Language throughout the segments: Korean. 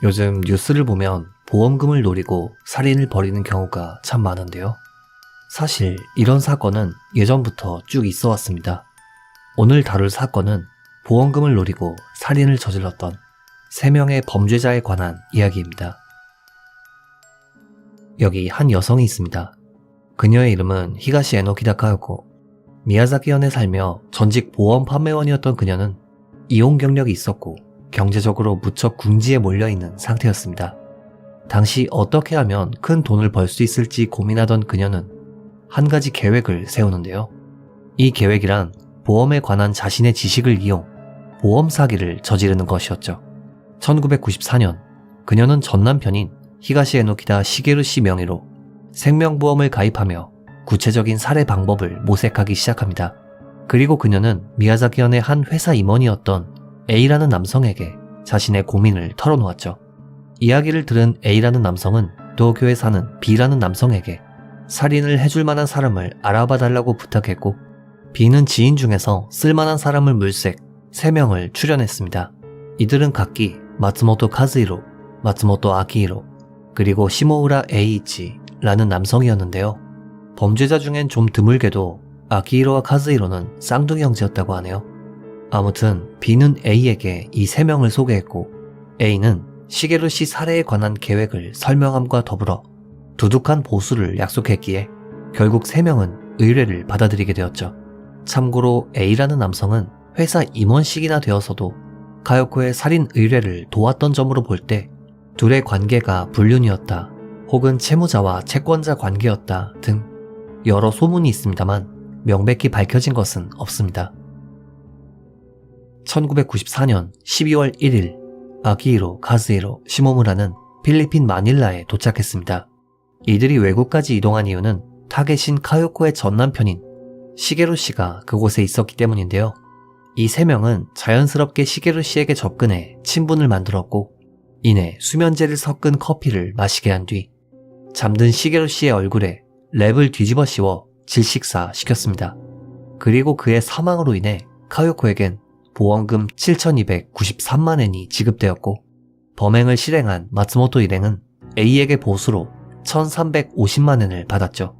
요즘 뉴스를 보면 보험금을 노리고 살인을 벌이는 경우가 참 많은데요. 사실 이런 사건은 예전부터 쭉 있어 왔습니다. 오늘 다룰 사건은 보험금을 노리고 살인을 저질렀던 3명의 범죄자에 관한 이야기입니다. 여기 한 여성이 있습니다. 그녀의 이름은 히가시 에노키다 카요코. 미야자키현에 살며 전직 보험 판매원이었던 그녀는 이혼 경력이 있었고 경제적으로 무척 궁지에 몰려있는 상태였습니다. 당시 어떻게 하면 큰 돈을 벌 수 있을지 고민하던 그녀는 한 가지 계획을 세우는데요. 이 계획이란 보험에 관한 자신의 지식을 이용 보험 사기를 저지르는 것이었죠. 1994년 그녀는 전 남편인 히가시 에노키다 시게루 씨 명의로 생명보험을 가입하며 구체적인 살해 방법을 모색하기 시작합니다. 그리고 그녀는 미야자키현의 한 회사 임원이었던 A라는 남성에게 자신의 고민을 털어놓았죠. 이야기를 들은 A라는 남성은 도쿄에 사는 B라는 남성에게 살인을 해줄 만한 사람을 알아봐 달라고 부탁했고, B는 지인 중에서 쓸만한 사람을 물색 3명을 추려냈습니다. 이들은 각기 마츠모토 카즈히로, 마츠모토 아키히로, 그리고 시모우라 에이이치라는 남성이었는데요. 범죄자 중엔 좀 드물게도 아키히로와 카즈히로는 쌍둥이 형제였다고 하네요. 아무튼 B는 A에게 이 3명을 소개했고, A는 시게루 씨 살해에 관한 계획을 설명함과 더불어 두둑한 보수를 약속했기에 결국 3명은 의뢰를 받아들이게 되었죠. 참고로 A라는 남성은 회사 임원식이나 되어서도 카요코의 살인 의뢰를 도왔던 점으로 볼 때 둘의 관계가 불륜이었다, 혹은 채무자와 채권자 관계였다 등 여러 소문이 있습니다만 명백히 밝혀진 것은 없습니다. 1994년 12월 1일 아키히로, 카즈히로, 시모무라는 필리핀 마닐라에 도착했습니다. 이들이 외국까지 이동한 이유는 타겟인 카요코의 전 남편인 시게루 씨가 그곳에 있었기 때문인데요. 이 3명은 자연스럽게 시게루 씨에게 접근해 친분을 만들었고, 이내 수면제를 섞은 커피를 마시게 한 뒤 잠든 시게루 씨의 얼굴에 랩을 뒤집어 씌워 질식사 시켰습니다. 그리고 그의 사망으로 인해 카요코에겐 보험금 7,293만 엔이 지급되었고, 범행을 실행한 마츠모토 일행은 A에게 보수로 1,350만 엔을 받았죠.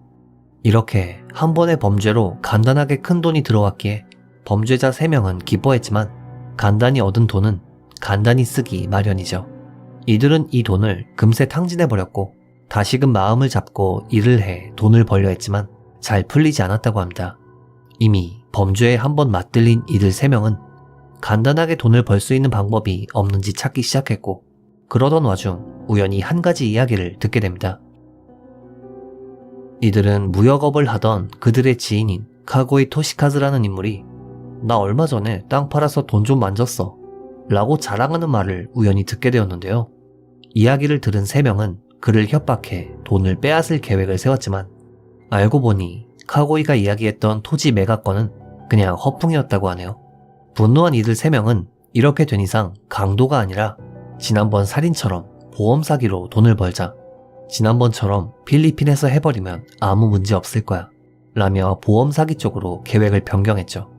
이렇게 한 번의 범죄로 간단하게 큰 돈이 들어왔기에 범죄자 3명은 기뻐했지만 간단히 얻은 돈은 간단히 쓰기 마련이죠. 이들은 이 돈을 금세 탕진해버렸고 다시금 마음을 잡고 일을 해 돈을 벌려 했지만 잘 풀리지 않았다고 합니다. 이미 범죄에 한번 맞들린 이들 3명은 간단하게 돈을 벌 수 있는 방법이 없는지 찾기 시작했고, 그러던 와중 우연히 한 가지 이야기를 듣게 됩니다. 이들은 무역업을 하던 그들의 지인인 카고이 토시카즈라는 인물이 "나 얼마 전에 땅 팔아서 돈 좀 만졌어" 라고 자랑하는 말을 우연히 듣게 되었는데요. 이야기를 들은 3명은 그를 협박해 돈을 빼앗을 계획을 세웠지만 알고 보니 카고이가 이야기했던 토지 매각권은 그냥 허풍이었다고 하네요. 분노한 이들 3명은 이렇게 된 이상 강도가 아니라 지난번 살인처럼 보험 사기로 돈을 벌자, 지난번처럼 필리핀에서 해버리면 아무 문제 없을 거야 라며 보험 사기 쪽으로 계획을 변경했죠.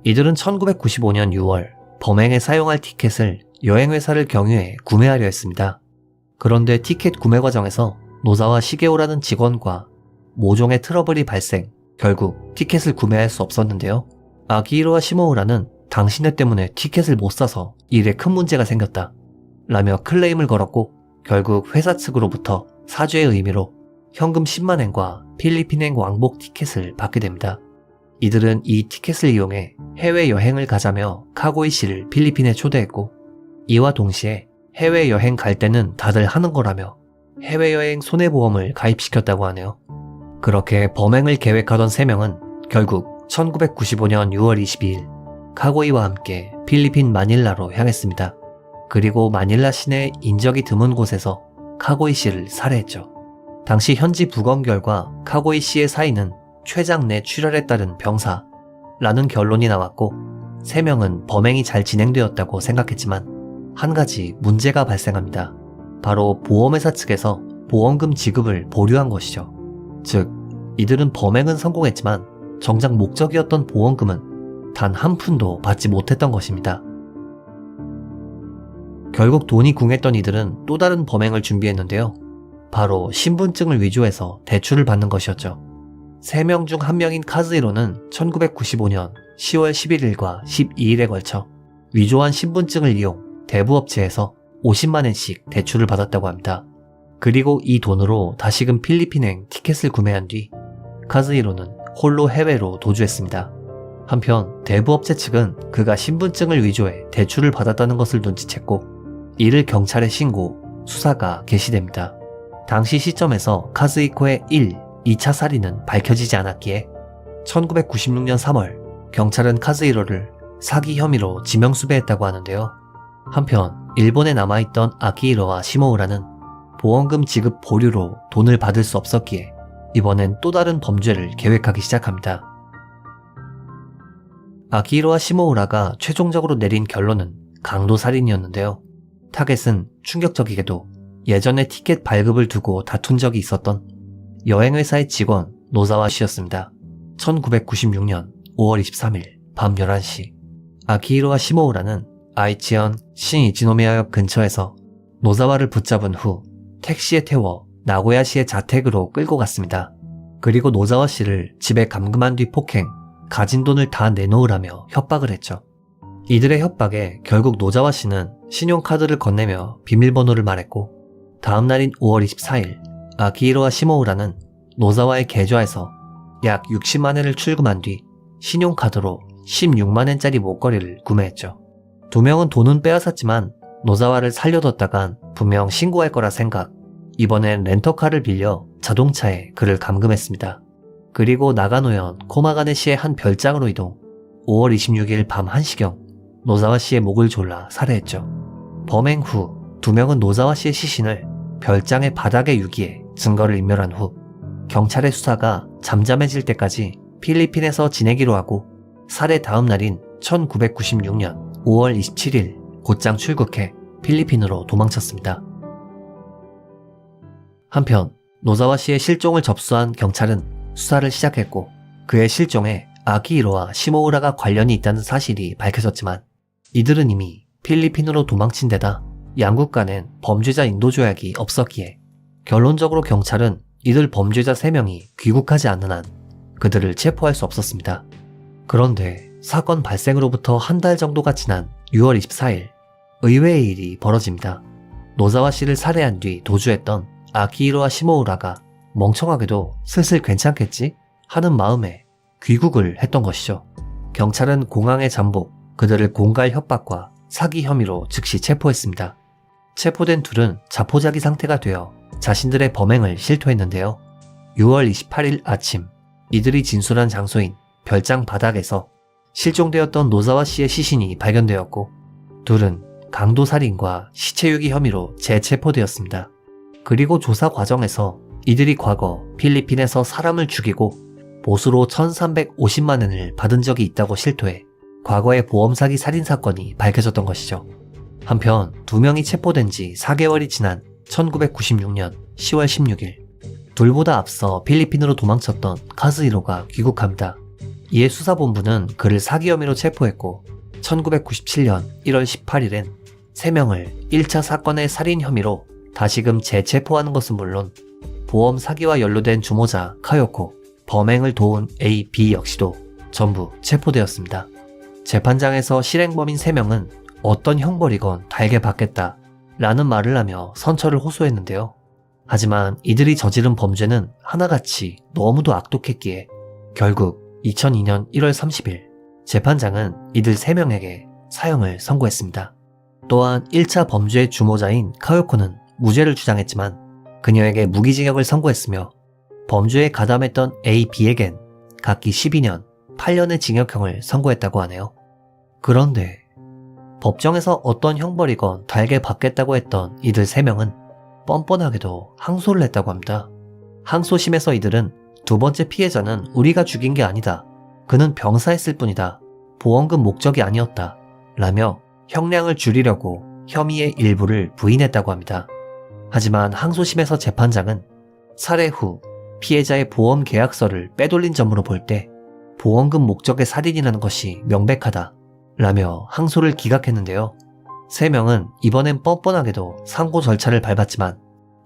이들은 1995년 6월 범행에 사용할 티켓을 여행회사를 경유해 구매하려 했습니다. 그런데 티켓 구매 과정에서 노사와 시게오라는 직원과 모종의 트러블이 발생, 결국 티켓을 구매할 수 없었는데요. 아키히로와 시모우라는 "당신네 때문에 티켓을 못 사서 일에 큰 문제가 생겼다" 라며 클레임을 걸었고, 결국 회사 측으로부터 사죄의 의미로 현금 10만 엔과 필리핀행 왕복 티켓을 받게 됩니다. 이들은 이 티켓을 이용해 해외여행을 가자며 카고이 씨를 필리핀에 초대했고, 이와 동시에 해외여행 갈 때는 다들 하는 거라며 해외여행 손해보험을 가입시켰다고 하네요. 그렇게 범행을 계획하던 3명은 결국 1995년 6월 22일 카고이와 함께 필리핀 마닐라로 향했습니다. 그리고 마닐라 시내 인적이 드문 곳에서 카고이 씨를 살해했죠. 당시 현지 부검 결과 카고이 씨의 사인은 췌장 내 출혈에 따른 병사라는 결론이 나왔고, 3명은 범행이 잘 진행되었다고 생각했지만 한 가지 문제가 발생합니다. 바로 보험회사 측에서 보험금 지급을 보류한 것이죠. 즉, 이들은 범행은 성공했지만 정작 목적이었던 보험금은 단 한 푼도 받지 못했던 것입니다. 결국 돈이 궁했던 이들은 또 다른 범행을 준비했는데요. 바로 신분증을 위조해서 대출을 받는 것이었죠. 3명 중 1명인 카즈히로는 1995년 10월 11일과 12일에 걸쳐 위조한 신분증을 이용 대부업체에서 50만엔씩 대출을 받았다고 합니다. 그리고 이 돈으로 다시금 필리핀행 티켓을 구매한 뒤 카즈히로는 홀로 해외로 도주했습니다. 한편 대부업체 측은 그가 신분증을 위조해 대출을 받았다는 것을 눈치챘고 이를 경찰에 신고 수사가 개시됩니다. 당시 시점에서 카즈히코의 2차 살인은 밝혀지지 않았기에 1996년 3월 경찰은 카즈히로를 사기 혐의로 지명수배했다고 하는데요. 한편 일본에 남아있던 아키히로와 시모우라는 보험금 지급 보류로 돈을 받을 수 없었기에 이번엔 또 다른 범죄를 계획하기 시작합니다. 아키히로와 시모우라가 최종적으로 내린 결론은 강도살인이었는데요. 타겟은 충격적이게도 예전에 티켓 발급을 두고 다툰 적이 있었던 여행회사의 직원 노자와 씨였습니다. 1996년 5월 23일 밤 11시 아키히로와 시모우라는 아이치현 신이치노미야역 근처에서 노자와를 붙잡은 후 택시에 태워 나고야시의 자택으로 끌고 갔습니다. 그리고 노자와 씨를 집에 감금한 뒤 폭행, 가진 돈을 다 내놓으라며 협박을 했죠. 이들의 협박에 결국 노자와 씨는 신용카드를 건네며 비밀번호를 말했고 다음 날인 5월 24일 아키히로와 시모우라는 노자와의 계좌에서 약 60만엔을 출금한 뒤 신용카드로 16만엔짜리 목걸이를 구매했죠. 두 명은 돈은 빼앗았지만 노자와를 살려뒀다간 분명 신고할 거라 생각, 이번엔 렌터카를 빌려 자동차에 그를 감금했습니다. 그리고 나가노현 코마가네시의 한 별장으로 이동, 5월 26일 밤 1시경 노자와 씨의 목을 졸라 살해했죠. 범행 후 두 명은 노자와 씨의 시신을 별장의 바닥에 유기해 증거를 인멸한 후 경찰의 수사가 잠잠해질 때까지 필리핀에서 지내기로 하고 살해 다음 날인 1996년 5월 27일 곧장 출국해 필리핀으로 도망쳤습니다. 한편 노자와 씨의 실종을 접수한 경찰은 수사를 시작했고 그의 실종에 아키히로와 시모우라가 관련이 있다는 사실이 밝혀졌지만 이들은 이미 필리핀으로 도망친 데다 양국 간엔 범죄자 인도 조약이 없었기에 결론적으로 경찰은 이들 범죄자 3명이 귀국하지 않는 한 그들을 체포할 수 없었습니다. 그런데 사건 발생으로부터 한 달 정도가 지난 6월 24일 의외의 일이 벌어집니다. 노자와 씨를 살해한 뒤 도주했던 아키히로와 시모우라가 멍청하게도 슬슬 괜찮겠지 하는 마음에 귀국을 했던 것이죠. 경찰은 공항에 잠복, 그들을 공갈 협박과 사기 혐의로 즉시 체포했습니다. 체포된 둘은 자포자기 상태가 되어 자신들의 범행을 실토했는데요. 6월 28일 아침 이들이 진술한 장소인 별장 바닥에서 실종되었던 노자와 씨의 시신이 발견되었고 둘은 강도살인과 시체유기 혐의로 재체포되었습니다. 그리고 조사 과정에서 이들이 과거 필리핀에서 사람을 죽이고 보수로 1350만엔을 받은 적이 있다고 실토해 과거의 보험사기 살인사건이 밝혀졌던 것이죠. 한편 두 명이 체포된 지 4개월이 지난 1996년 10월 16일 둘보다 앞서 필리핀으로 도망쳤던 카즈히로가 귀국합니다. 이에 수사본부는 그를 사기 혐의로 체포했고 1997년 1월 18일엔 3명을 1차 사건의 살인 혐의로 다시금 재체포하는 것은 물론 보험 사기와 연루된 주모자 카요코, 범행을 도운 A, B 역시도 전부 체포되었습니다. 재판장에서 실행범인 3명은 어떤 형벌이건 달게 받겠다 라는 말을 하며 선처를 호소했는데요. 하지만 이들이 저지른 범죄는 하나같이 너무도 악독했기에 결국 2002년 1월 30일 재판장은 이들 3명에게 사형을 선고했습니다. 또한 1차 범죄의 주모자인 카요코는 무죄를 주장했지만 그녀에게 무기징역을 선고했으며 범죄에 가담했던 A, B에겐 각기 12년, 8년의 징역형을 선고했다고 하네요. 그런데 법정에서 어떤 형벌이건 달게 받겠다고 했던 이들 3명은 뻔뻔하게도 항소를 했다고 합니다. 항소심에서 이들은 두 번째 피해자는 우리가 죽인 게 아니다. 그는 병사했을 뿐이다. 보험금 목적이 아니었다. 라며 형량을 줄이려고 혐의의 일부를 부인했다고 합니다. 하지만 항소심에서 재판장은 살해 후 피해자의 보험 계약서를 빼돌린 점으로 볼 때 보험금 목적의 살인이라는 것이 명백하다 라며 항소를 기각했는데요. 3명은 이번엔 뻔뻔하게도 상고 절차를 밟았지만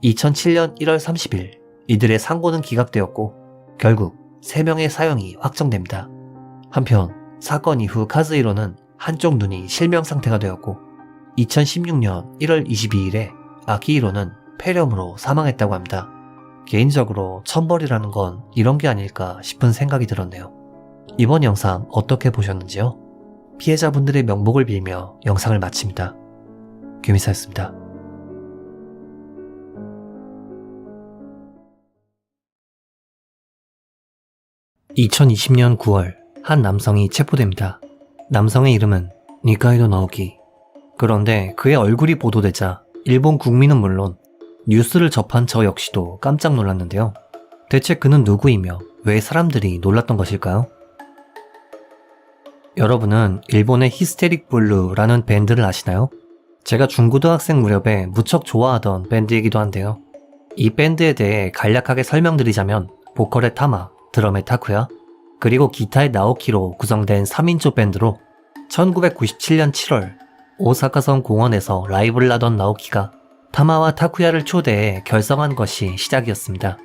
2007년 1월 30일 이들의 상고는 기각되었고 결국 3명의 사형이 확정됩니다. 한편 사건 이후 카즈히로는 한쪽 눈이 실명 상태가 되었고 2016년 1월 22일에 아키히로는 폐렴으로 사망했다고 합니다. 개인적으로 천벌이라는 건 이런 게 아닐까 싶은 생각이 들었네요. 이번 영상 어떻게 보셨는지요? 피해자분들의 명복을 빌며 영상을 마칩니다. 규미사였습니다. 2020년 9월 한 남성이 체포됩니다. 남성의 이름은 니카이도 나오키. 그런데 그의 얼굴이 보도되자 일본 국민은 물론 뉴스를 접한 저 역시도 깜짝 놀랐는데요. 대체 그는 누구이며 왜 사람들이 놀랐던 것일까요? 여러분은 일본의 히스테릭 블루라는 밴드를 아시나요? 제가 중고등학생 무렵에 무척 좋아하던 밴드이기도 한데요. 이 밴드에 대해 간략하게 설명드리자면 보컬의 타마, 드럼의 타쿠야, 그리고 기타의 나오키로 구성된 3인조 밴드로 1997년 7월 오사카성 공원에서 라이브를 하던 나오키가 타마와 타쿠야를 초대해 결성한 것이 시작이었습니다.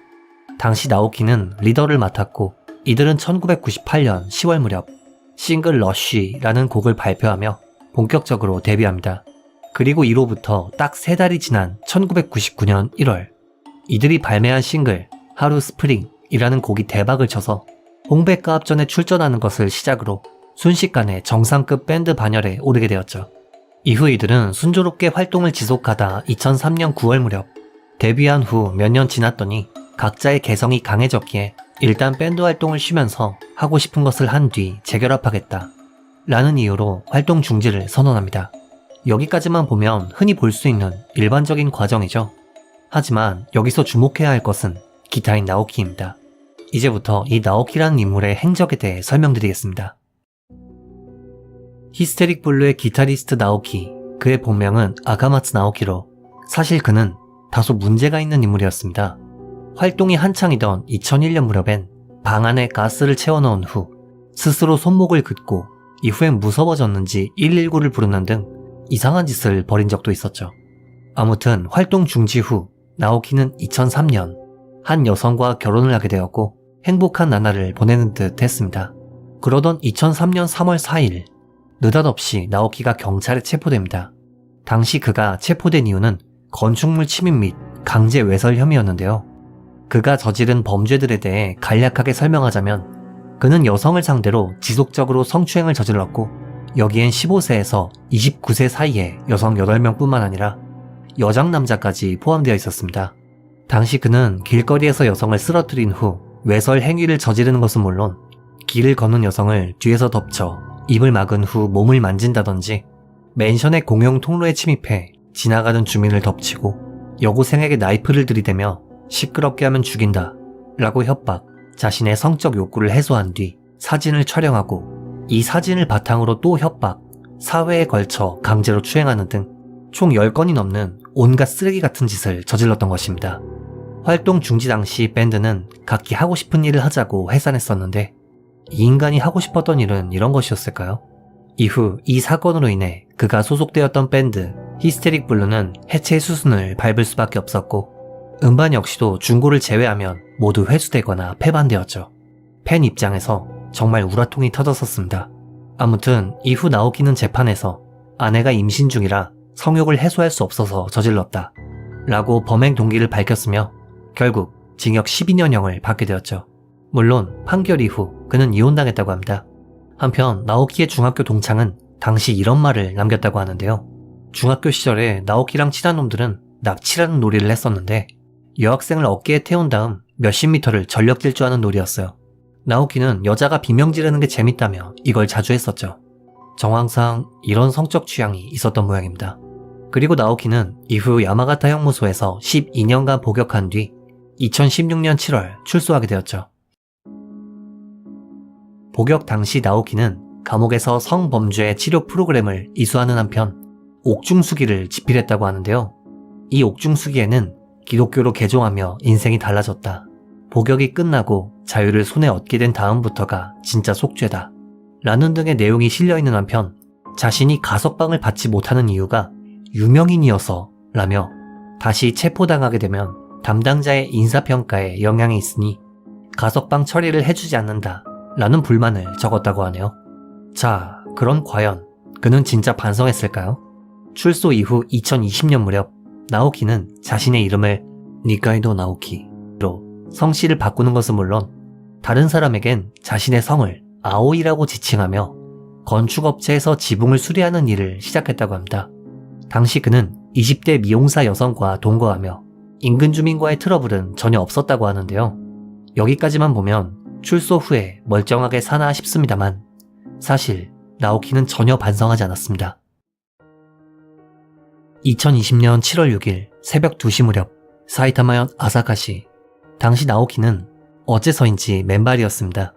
당시 나오키는 리더를 맡았고 이들은 1998년 10월 무렵 싱글 러쉬라는 곡을 발표하며 본격적으로 데뷔합니다. 그리고 이로부터 딱 3달이 지난 1999년 1월 이들이 발매한 싱글 하루 스프링이라는 곡이 대박을 쳐서 홍백가 합전에 출전하는 것을 시작으로 순식간에 정상급 밴드 반열에 오르게 되었죠. 이후 이들은 순조롭게 활동을 지속하다 2003년 9월 무렵 데뷔한 후 몇 년 지났더니 각자의 개성이 강해졌기에 일단 밴드 활동을 쉬면서 하고 싶은 것을 한 뒤 재결합하겠다 라는 이유로 활동 중지를 선언합니다. 여기까지만 보면 흔히 볼 수 있는 일반적인 과정이죠. 하지만 여기서 주목해야 할 것은 기타인 나오키입니다. 이제부터 이 나오키라는 인물의 행적에 대해 설명드리겠습니다. 히스테릭 블루의 기타리스트 나오키, 그의 본명은 아가마츠 나오키로 사실 그는 다소 문제가 있는 인물이었습니다. 활동이 한창이던 2001년 무렵엔 방 안에 가스를 채워넣은 후 스스로 손목을 긋고 이후엔 무서워졌는지 119를 부르는 등 이상한 짓을 벌인 적도 있었죠. 아무튼 활동 중지 후 나오키는 2003년 한 여성과 결혼을 하게 되었고 행복한 나날을 보내는 듯 했습니다. 그러던 2003년 3월 4일 느닷없이 나오키가 경찰에 체포됩니다. 당시 그가 체포된 이유는 건축물 침입 및 강제 외설 혐의였는데요. 그가 저지른 범죄들에 대해 간략하게 설명하자면 그는 여성을 상대로 지속적으로 성추행을 저질렀고 여기엔 15세에서 29세 사이의 여성 8명 뿐만 아니라 여장 남자까지 포함되어 있었습니다. 당시 그는 길거리에서 여성을 쓰러뜨린 후 외설 행위를 저지르는 것은 물론 길을 걷는 여성을 뒤에서 덮쳐 입을 막은 후 몸을 만진다든지 맨션의 공용 통로에 침입해 지나가는 주민을 덮치고 여고생에게 나이프를 들이대며 시끄럽게 하면 죽인다 라고 협박, 자신의 성적 욕구를 해소한 뒤 사진을 촬영하고 이 사진을 바탕으로 또 협박, 사회에 걸쳐 강제로 추행하는 등 총 10건이 넘는 온갖 쓰레기 같은 짓을 저질렀던 것입니다. 활동 중지 당시 밴드는 각기 하고 싶은 일을 하자고 해산했었는데 이 인간이 하고 싶었던 일은 이런 것이었을까요? 이후 이 사건으로 인해 그가 소속되었던 밴드 히스테릭 블루는 해체 수순을 밟을 수밖에 없었고 음반 역시도 중고를 제외하면 모두 회수되거나 폐반되었죠. 팬 입장에서 정말 우라통이 터졌었습니다. 아무튼 이후 나오키는 재판에서 아내가 임신 중이라 성욕을 해소할 수 없어서 저질렀다 라고 범행 동기를 밝혔으며 결국 징역 12년형을 받게 되었죠. 물론 판결 이후 그는 이혼당했다고 합니다. 한편 나오키의 중학교 동창은 당시 이런 말을 남겼다고 하는데요. 중학교 시절에 나오키랑 친한 놈들은 납치라는 놀이를 했었는데 여학생을 어깨에 태운 다음 몇십 미터를 전력 질주하는 놀이였어요. 나오키는 여자가 비명 지르는 게 재밌다며 이걸 자주 했었죠. 정황상 이런 성적 취향이 있었던 모양입니다. 그리고 나오키는 이후 야마가타 형무소에서 12년간 복역한 뒤 2016년 7월 출소하게 되었죠. 복역 당시 나오키는 감옥에서 성범죄 치료 프로그램을 이수하는 한편 옥중수기를 집필했다고 하는데요. 이 옥중수기에는 기독교로 개종하며 인생이 달라졌다. 복역이 끝나고 자유를 손에 얻게 된 다음부터가 진짜 속죄다. 라는 등의 내용이 실려있는 한편 자신이 가석방을 받지 못하는 이유가 유명인이어서 라며 다시 체포당하게 되면 담당자의 인사평가에 영향이 있으니 가석방 처리를 해주지 않는다 라는 불만을 적었다고 하네요. 자, 그럼 과연 그는 진짜 반성했을까요? 출소 이후 2020년 무렵 나오키는 자신의 이름을 니카이도 나오키로 성씨를 바꾸는 것은 물론 다른 사람에겐 자신의 성을 아오이라고 지칭하며 건축업체에서 지붕을 수리하는 일을 시작했다고 합니다. 당시 그는 20대 미용사 여성과 동거하며 인근 주민과의 트러블은 전혀 없었다고 하는데요. 여기까지만 보면 출소 후에 멀쩡하게 사나 싶습니다만 사실 나오키는 전혀 반성하지 않았습니다. 2020년 7월 6일 새벽 2시 무렵 사이타마현 아사카시. 당시 나오키는 어째서인지 맨발이었습니다.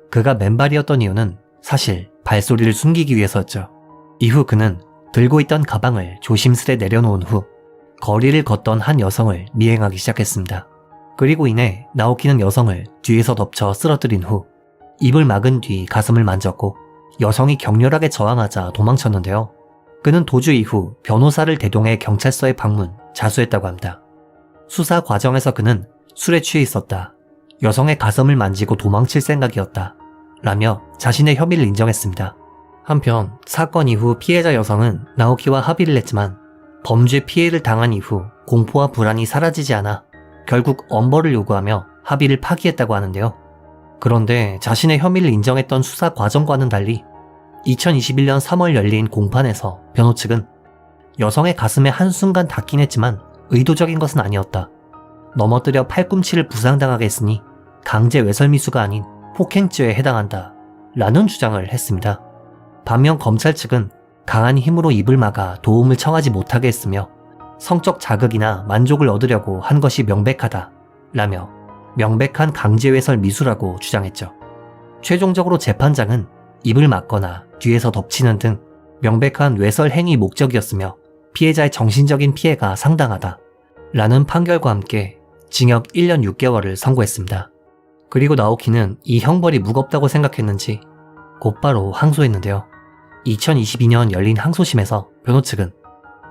그가 맨발이었던 이유는 사실 발소리를 숨기기 위해서였죠. 이후 그는 들고 있던 가방을 조심스레 내려놓은 후 거리를 걷던 한 여성을 미행하기 시작했습니다. 그리고 이내 나오키는 여성을 뒤에서 덮쳐 쓰러뜨린 후 입을 막은 뒤 가슴을 만졌고 여성이 격렬하게 저항하자 도망쳤는데요. 그는 도주 이후 변호사를 대동해 경찰서에 방문, 자수했다고 합니다. 수사 과정에서 그는 술에 취해 있었다. 여성의 가슴을 만지고 도망칠 생각이었다. 라며 자신의 혐의를 인정했습니다. 한편 사건 이후 피해자 여성은 나오키와 합의를 했지만 범죄 피해를 당한 이후 공포와 불안이 사라지지 않아 결국 엄벌을 요구하며 합의를 파기했다고 하는데요. 그런데 자신의 혐의를 인정했던 수사 과정과는 달리 2021년 3월 열린 공판에서 변호 측은 여성의 가슴에 한순간 닿긴 했지만 의도적인 것은 아니었다. 넘어뜨려 팔꿈치를 부상당하게 했으니 강제 외설미수가 아닌 폭행죄에 해당한다. 라는 주장을 했습니다. 반면 검찰 측은 강한 힘으로 입을 막아 도움을 청하지 못하게 했으며 성적 자극이나 만족을 얻으려고 한 것이 명백하다. 라며 명백한 강제외설 미수라고 주장했죠. 최종적으로 재판장은 입을 막거나 뒤에서 덮치는 등 명백한 외설 행위 목적이었으며 피해자의 정신적인 피해가 상당하다. 라는 판결과 함께 징역 1년 6개월을 선고했습니다. 그리고 나오키는 이 형벌이 무겁다고 생각했는지 곧바로 항소했는데요. 2022년 열린 항소심에서 변호 측은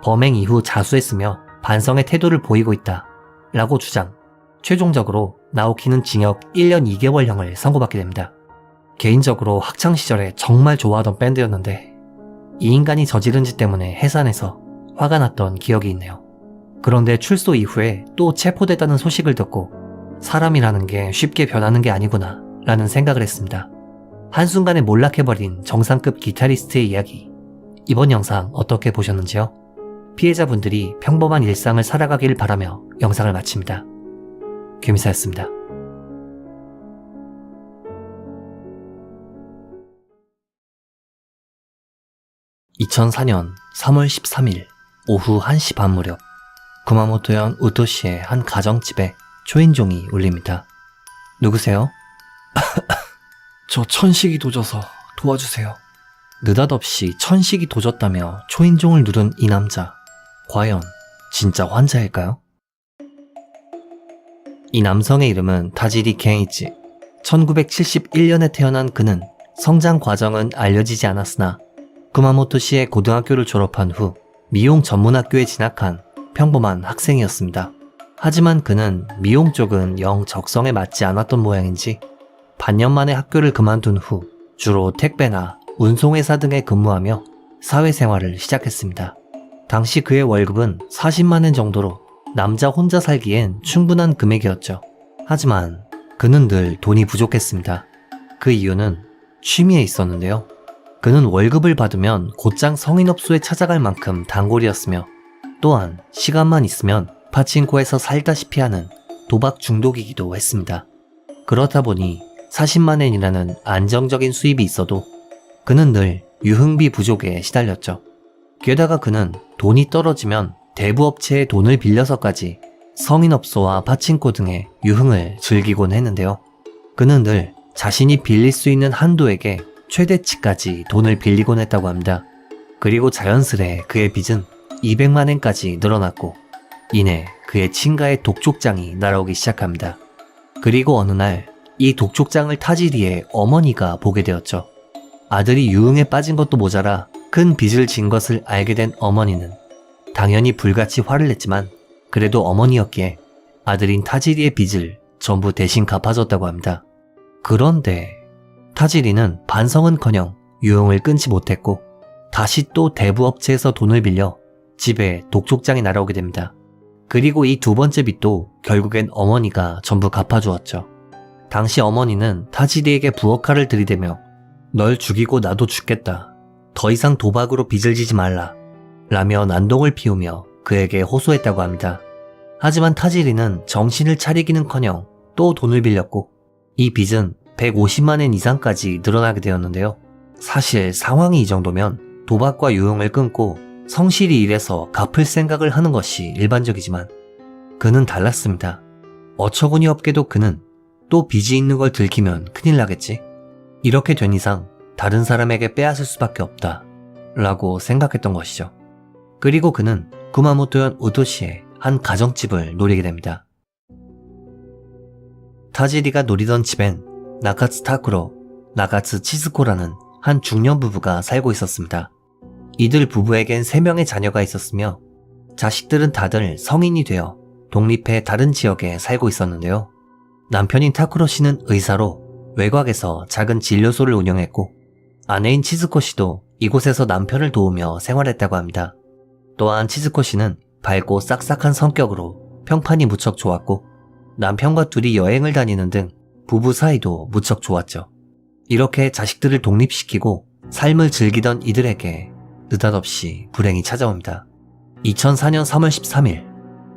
범행 이후 자수했으며 반성의 태도를 보이고 있다 라고 주장. 최종적으로 나오키는 징역 1년 2개월형을 선고받게 됩니다. 개인적으로 학창시절에 정말 좋아하던 밴드였는데 이 인간이 저지른 짓 때문에 해산해서 화가 났던 기억이 있네요. 그런데 출소 이후에 또 체포됐다는 소식을 듣고 사람이라는 게 쉽게 변하는 게 아니구나 라는 생각을 했습니다. 한순간에 몰락해버린 정상급 기타리스트의 이야기. 이번 영상 어떻게 보셨는지요? 피해자분들이 평범한 일상을 살아가길 바라며 영상을 마칩니다. 귀미사였습니다. (2004년 3월 13일) 오후 1시 반 무렵 구마모토현 우토시의 한 가정집에 초인종이 울립니다. 누구세요? 저 천식이 도져서 도와주세요. 느닷없이 천식이 도졌다며 초인종을 누른 이 남자. 과연 진짜 환자일까요? 이 남성의 이름은 다지리 켄이치. 1971년에 태어난 그는 성장 과정은 알려지지 않았으나 구마모토시의 고등학교를 졸업한 후 미용 전문학교에 진학한 평범한 학생이었습니다. 하지만 그는 미용 쪽은 영 적성에 맞지 않았던 모양인지 반년 만에 학교를 그만둔 후 주로 택배나 운송회사 등에 근무하며 사회생활을 시작했습니다. 당시 그의 월급은 40만엔 정도로 남자 혼자 살기엔 충분한 금액이었죠. 하지만 그는 늘 돈이 부족했습니다. 그 이유는 취미에 있었는데요. 그는 월급을 받으면 곧장 성인업소에 찾아갈 만큼 단골이었으며 또한 시간만 있으면 파친코에서 살다시피 하는 도박 중독이기도 했습니다. 그렇다 보니 40만엔이라는 안정적인 수입이 있어도 그는 늘 유흥비 부족에 시달렸죠. 게다가 그는 돈이 떨어지면 대부업체에 돈을 빌려서까지 성인업소와 파친코 등의 유흥을 즐기곤 했는데요. 그는 늘 자신이 빌릴 수 있는 한도에게 최대치까지 돈을 빌리곤 했다고 합니다. 그리고 자연스레 그의 빚은 200만엔까지 늘어났고 이내 그의 친가의 독촉장이 날아오기 시작합니다. 그리고 어느 날 이 독촉장을 타지리의 어머니가 보게 되었죠. 아들이 유흥에 빠진 것도 모자라 큰 빚을 진 것을 알게 된 어머니는 당연히 불같이 화를 냈지만 그래도 어머니였기에 아들인 타지리의 빚을 전부 대신 갚아줬다고 합니다. 그런데 타지리는 반성은커녕 유흥을 끊지 못했고 다시 또 대부업체에서 돈을 빌려 집에 독촉장이 날아오게 됩니다. 그리고 이 두 번째 빚도 결국엔 어머니가 전부 갚아주었죠. 당시 어머니는 타지리에게 부엌칼을 들이대며 널 죽이고 나도 죽겠다. 더 이상 도박으로 빚을 지지 말라. 라며 난동을 피우며 그에게 호소했다고 합니다. 하지만 타지리는 정신을 차리기는커녕 또 돈을 빌렸고 이 빚은 150만엔 이상까지 늘어나게 되었는데요. 사실 상황이 이 정도면 도박과 유흥을 끊고 성실히 일해서 갚을 생각을 하는 것이 일반적이지만 그는 달랐습니다. 어처구니 없게도 그는 또 빚이 있는 걸 들키면 큰일 나겠지. 이렇게 된 이상 다른 사람에게 빼앗을 수밖에 없다 라고 생각했던 것이죠. 그리고 그는 구마모토현 우도시의 한 가정집을 노리게 됩니다. 타지리가 노리던 집엔 나카츠 타쿠로, 나카츠 치스코라는 한 중년 부부가 살고 있었습니다. 이들 부부에겐 3명의 자녀가 있었으며 자식들은 다들 성인이 되어 독립해 다른 지역에 살고 있었는데요. 남편인 타쿠로 씨는 의사로 외곽에서 작은 진료소를 운영했고 아내인 치즈코 씨도 이곳에서 남편을 도우며 생활했다고 합니다. 또한 치즈코 씨는 밝고 싹싹한 성격으로 평판이 무척 좋았고 남편과 둘이 여행을 다니는 등 부부 사이도 무척 좋았죠. 이렇게 자식들을 독립시키고 삶을 즐기던 이들에게 느닷없이 불행이 찾아옵니다. 2004년 3월 13일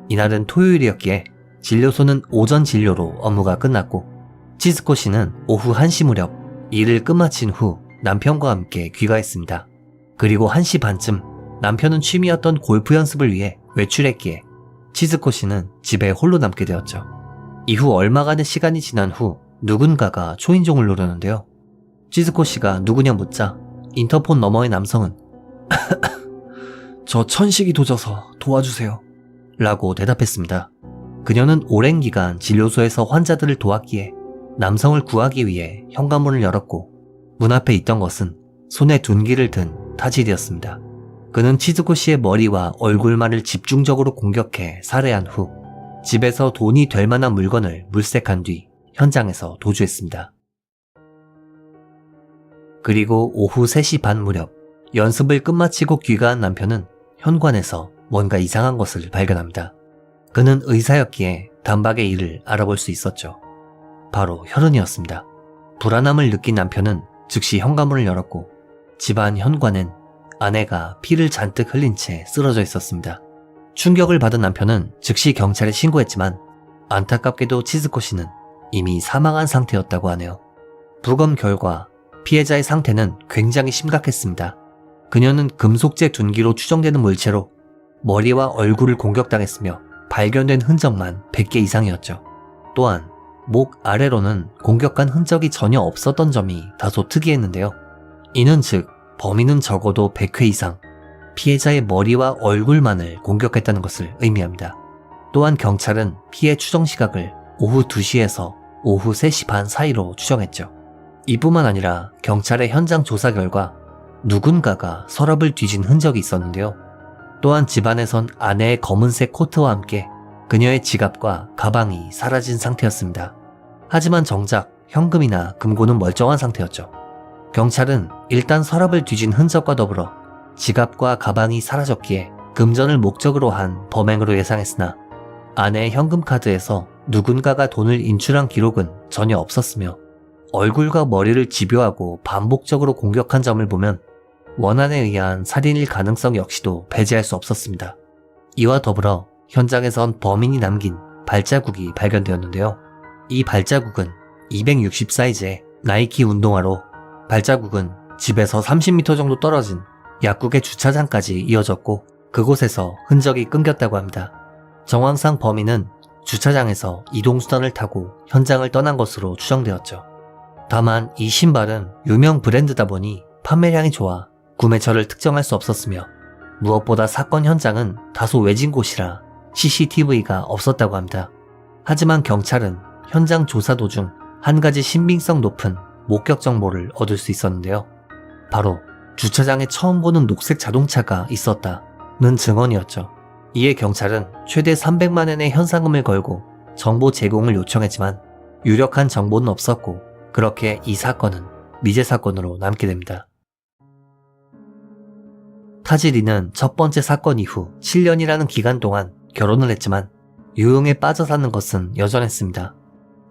이날은 토요일이었기에 진료소는 오전 진료로 업무가 끝났고 치즈코 씨는 오후 1시 무렵 일을 끝마친 후 남편과 함께 귀가했습니다. 그리고 1시 반쯤 남편은 취미였던 골프 연습을 위해 외출했기에 치즈코 씨는 집에 홀로 남게 되었죠. 이후 얼마간의 시간이 지난 후 누군가가 초인종을 누르는데요. 치즈코 씨가 누구냐 묻자 인터폰 너머의 남성은 저 천식이 도져서 도와주세요 라고 대답했습니다. 그녀는 오랜 기간 진료소에서 환자들을 도왔기에 남성을 구하기 위해 현관문을 열었고 문 앞에 있던 것은 손에 둔기를 든 타지리였습니다. 그는 치즈코 씨의 머리와 얼굴만을 집중적으로 공격해 살해한 후 집에서 돈이 될 만한 물건을 물색한 뒤 현장에서 도주했습니다. 그리고 오후 3시 반 무렵 연습을 끝마치고 귀가한 남편은 현관에서 뭔가 이상한 것을 발견합니다. 그는 의사였기에 단박에 이를 알아볼 수 있었죠. 바로 혈흔이었습니다. 불안함을 느낀 남편은 즉시 현관문을 열었고 집안 현관엔 아내가 피를 잔뜩 흘린 채 쓰러져 있었습니다. 충격을 받은 남편은 즉시 경찰에 신고했지만 안타깝게도 치즈코 씨는 이미 사망한 상태였다고 하네요. 부검 결과 피해자의 상태는 굉장히 심각했습니다. 그녀는 금속재 둔기로 추정되는 물체로 머리와 얼굴을 공격당했으며 발견된 흔적만 100개 이상이었죠. 또한 목 아래로는 공격한 흔적이 전혀 없었던 점이 다소 특이했는데요. 이는 즉 범인은 적어도 100회 이상 피해자의 머리와 얼굴만을 공격했다는 것을 의미합니다. 또한 경찰은 피해 추정 시각을 오후 2시에서 오후 3시 반 사이로 추정했죠. 이뿐만 아니라 경찰의 현장 조사 결과 누군가가 서랍을 뒤진 흔적이 있었는데요. 또한 집안에선 아내의 검은색 코트와 함께 그녀의 지갑과 가방이 사라진 상태였습니다. 하지만 정작 현금이나 금고는 멀쩡한 상태였죠. 경찰은 일단 서랍을 뒤진 흔적과 더불어 지갑과 가방이 사라졌기에 금전을 목적으로 한 범행으로 예상했으나 아내의 현금카드에서 누군가가 돈을 인출한 기록은 전혀 없었으며 얼굴과 머리를 집요하고 반복적으로 공격한 점을 보면 원한에 의한 살인일 가능성 역시도 배제할 수 없었습니다. 이와 더불어 현장에선 범인이 남긴 발자국이 발견되었는데요. 이 발자국은 260 사이즈의 나이키 운동화로 발자국은 집에서 30m 정도 떨어진 약국의 주차장까지 이어졌고 그곳에서 흔적이 끊겼다고 합니다. 정황상 범인은 주차장에서 이동수단을 타고 현장을 떠난 것으로 추정되었죠. 다만 이 신발은 유명 브랜드다 보니 판매량이 좋아 구매처를 특정할 수 없었으며 무엇보다 사건 현장은 다소 외진 곳이라 CCTV가 없었다고 합니다. 하지만 경찰은 현장 조사 도중 한 가지 신빙성 높은 목격 정보를 얻을 수 있었는데요. 바로 주차장에 처음 보는 녹색 자동차가 있었다는 증언이었죠. 이에 경찰은 최대 300만 원의 현상금을 걸고 정보 제공을 요청했지만 유력한 정보는 없었고 그렇게 이 사건은 미제 사건으로 남게 됩니다. 타지리는 첫 번째 사건 이후 7년이라는 기간 동안 결혼을 했지만 유흥에 빠져 사는 것은 여전했습니다.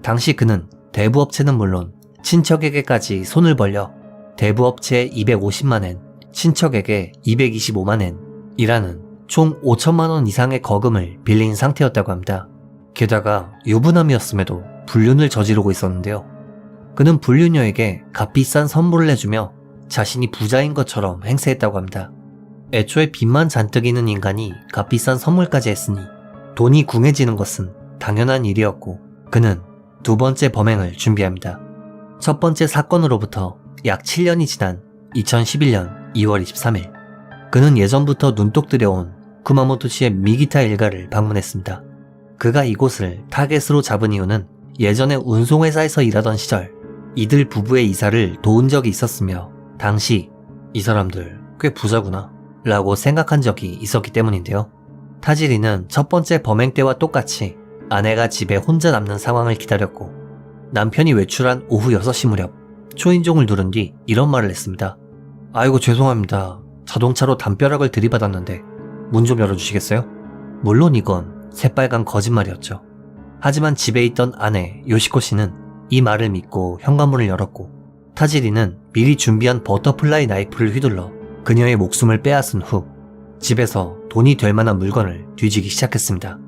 당시 그는 대부업체는 물론 친척에게까지 손을 벌려 대부업체에 250만엔, 친척에게 225만엔이라는 총 5천만원 이상의 거금을 빌린 상태였다고 합니다. 게다가 유부남이었음에도 불륜을 저지르고 있었는데요. 그는 불륜녀에게 값비싼 선물을 해주며 자신이 부자인 것처럼 행세했다고 합니다. 애초에 빚만 잔뜩 있는 인간이 값비싼 선물까지 했으니 돈이 궁해지는 것은 당연한 일이었고 그는 두 번째 범행을 준비합니다. 첫 번째 사건으로부터 약 7년이 지난 2011년 2월 23일 그는 예전부터 눈독 들여온 쿠마모토시의 미기타 일가를 방문했습니다. 그가 이곳을 타겟으로 잡은 이유는 예전에 운송회사에서 일하던 시절 이들 부부의 이사를 도운 적이 있었으며 당시 이 사람들 꽤 부자구나 라고 생각한 적이 있었기 때문인데요. 타지리는 첫 번째 범행 때와 똑같이 아내가 집에 혼자 남는 상황을 기다렸고 남편이 외출한 오후 6시 무렵 초인종을 누른 뒤 이런 말을 했습니다. 아이고 죄송합니다. 자동차로 담벼락을 들이받았는데 문 좀 열어주시겠어요? 물론 이건 새빨간 거짓말이었죠. 하지만 집에 있던 아내 요시코 씨는 이 말을 믿고 현관문을 열었고 타지리는 미리 준비한 버터플라이 나이프를 휘둘러 그녀의 목숨을 빼앗은 후 집에서 돈이 될 만한 물건을 뒤지기 시작했습니다.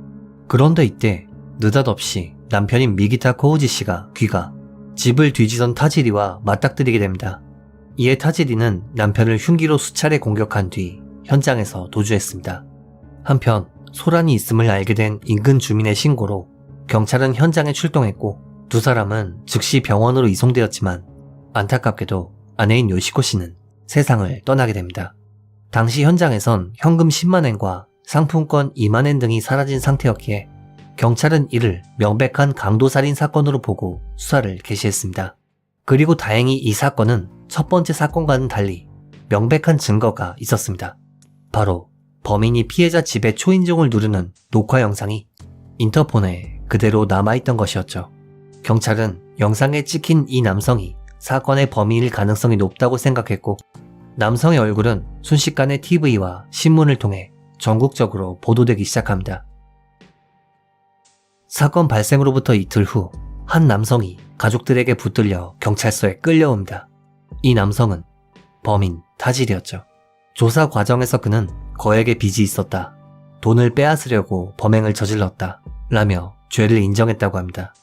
그런데 이때 느닷없이 남편인 미기타 코우지 씨가 귀가 집을 뒤지던 타지리와 맞닥뜨리게 됩니다. 이에 타지리는 남편을 흉기로 수차례 공격한 뒤 현장에서 도주했습니다. 한편 소란이 있음을 알게 된 인근 주민의 신고로 경찰은 현장에 출동했고 두 사람은 즉시 병원으로 이송되었지만 안타깝게도 아내인 요시코 씨는 세상을 떠나게 됩니다. 당시 현장에선 현금 10만엔과 상품권 2만엔 등이 사라진 상태였기에 경찰은 이를 명백한 강도살인 사건으로 보고 수사를 개시했습니다. 그리고 다행히 이 사건은 첫 번째 사건과는 달리 명백한 증거가 있었습니다. 바로 범인이 피해자 집에 초인종을 누르는 녹화 영상이 인터폰에 그대로 남아있던 것이었죠. 경찰은 영상에 찍힌 이 남성이 사건의 범인일 가능성이 높다고 생각했고 남성의 얼굴은 순식간에 TV와 신문을 통해 전국적으로 보도되기 시작합니다. 사건 발생으로부터 이틀 후 한 남성이 가족들에게 붙들려 경찰서에 끌려옵니다. 이 남성은 범인 타지리였죠. 조사 과정에서 그는 거액의 빚이 있었다. 돈을 빼앗으려고 범행을 저질렀다. 라며 죄를 인정했다고 합니다.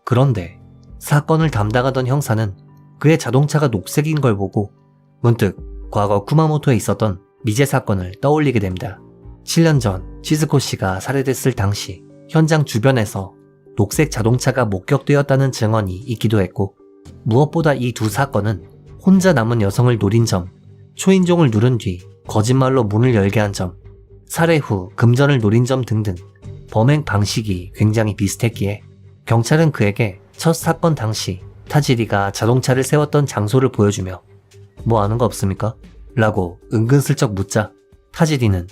그런데 사건을 담당하던 형사는 그의 자동차가 녹색인 걸 보고 문득 과거 쿠마모토에 있었던 미제 사건을 떠올리게 됩니다. 7년 전 시즈코 씨가 살해됐을 당시 현장 주변에서 녹색 자동차가 목격되었다는 증언이 있기도 했고 무엇보다 이 두 사건은 혼자 남은 여성을 노린 점, 초인종을 누른 뒤 거짓말로 문을 열게 한 점, 살해 후 금전을 노린 점 등등 범행 방식이 굉장히 비슷했기에 경찰은 그에게 첫 사건 당시 타지리가 자동차를 세웠던 장소를 보여주며 뭐 아는 거 없습니까? 라고 은근슬쩍 묻자 타지리는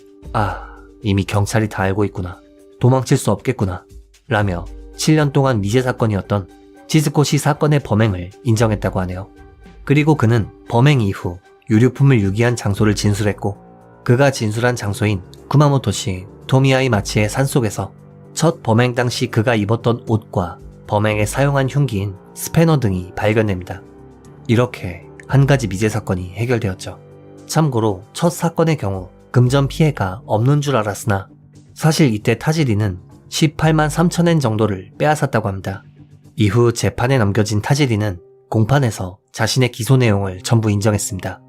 이미 경찰이 다 알고 있구나. 도망칠 수 없겠구나. 라며 7년 동안 미제 사건이었던 시즈코시 사건의 범행을 인정했다고 하네요. 그리고 그는 범행 이후 유류품을 유기한 장소를 진술했고 그가 진술한 장소인 쿠마모토시 토미아이 마치의 산속에서 첫 범행 당시 그가 입었던 옷과 범행에 사용한 흉기인 스패너 등이 발견됩니다. 이렇게 한 가지 미제 사건이 해결되었죠. 참고로 첫 사건의 경우 금전 피해가 없는 줄 알았으나 사실 이때 타지리는 18만 3천엔 정도를 빼앗았다고 합니다. 이후 재판에 넘겨진 타지리는 공판에서 자신의 기소 내용을 전부 인정했습니다.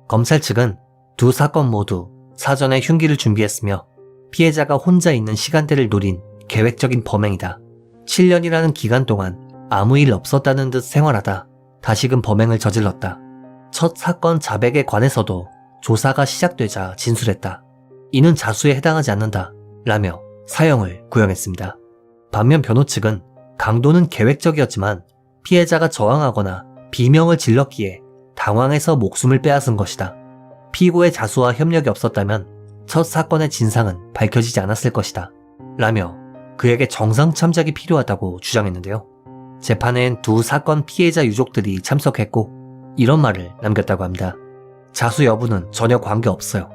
검찰 측은 두 사건 모두 사전에 흉기를 준비했으며 피해자가 혼자 있는 시간대를 노린 계획적인 범행이다. 7년이라는 기간 동안 아무 일 없었다는 듯 생활하다 다시금 범행을 저질렀다. 첫 사건 자백에 관해서도 조사가 시작되자 진술했다. 이는 자수에 해당하지 않는다. 라며 사형을 구형했습니다. 반면 변호 측은 강도는 계획적이었지만 피해자가 저항하거나 비명을 질렀기에 당황해서 목숨을 빼앗은 것이다. 피고의 자수와 협력이 없었다면 첫 사건의 진상은 밝혀지지 않았을 것이다. 라며 그에게 정상 참작이 필요하다고 주장했는데요. 재판엔 두 사건 피해자 유족들이 참석했고 이런 말을 남겼다고 합니다. 자수 여부는 전혀 관계없어요.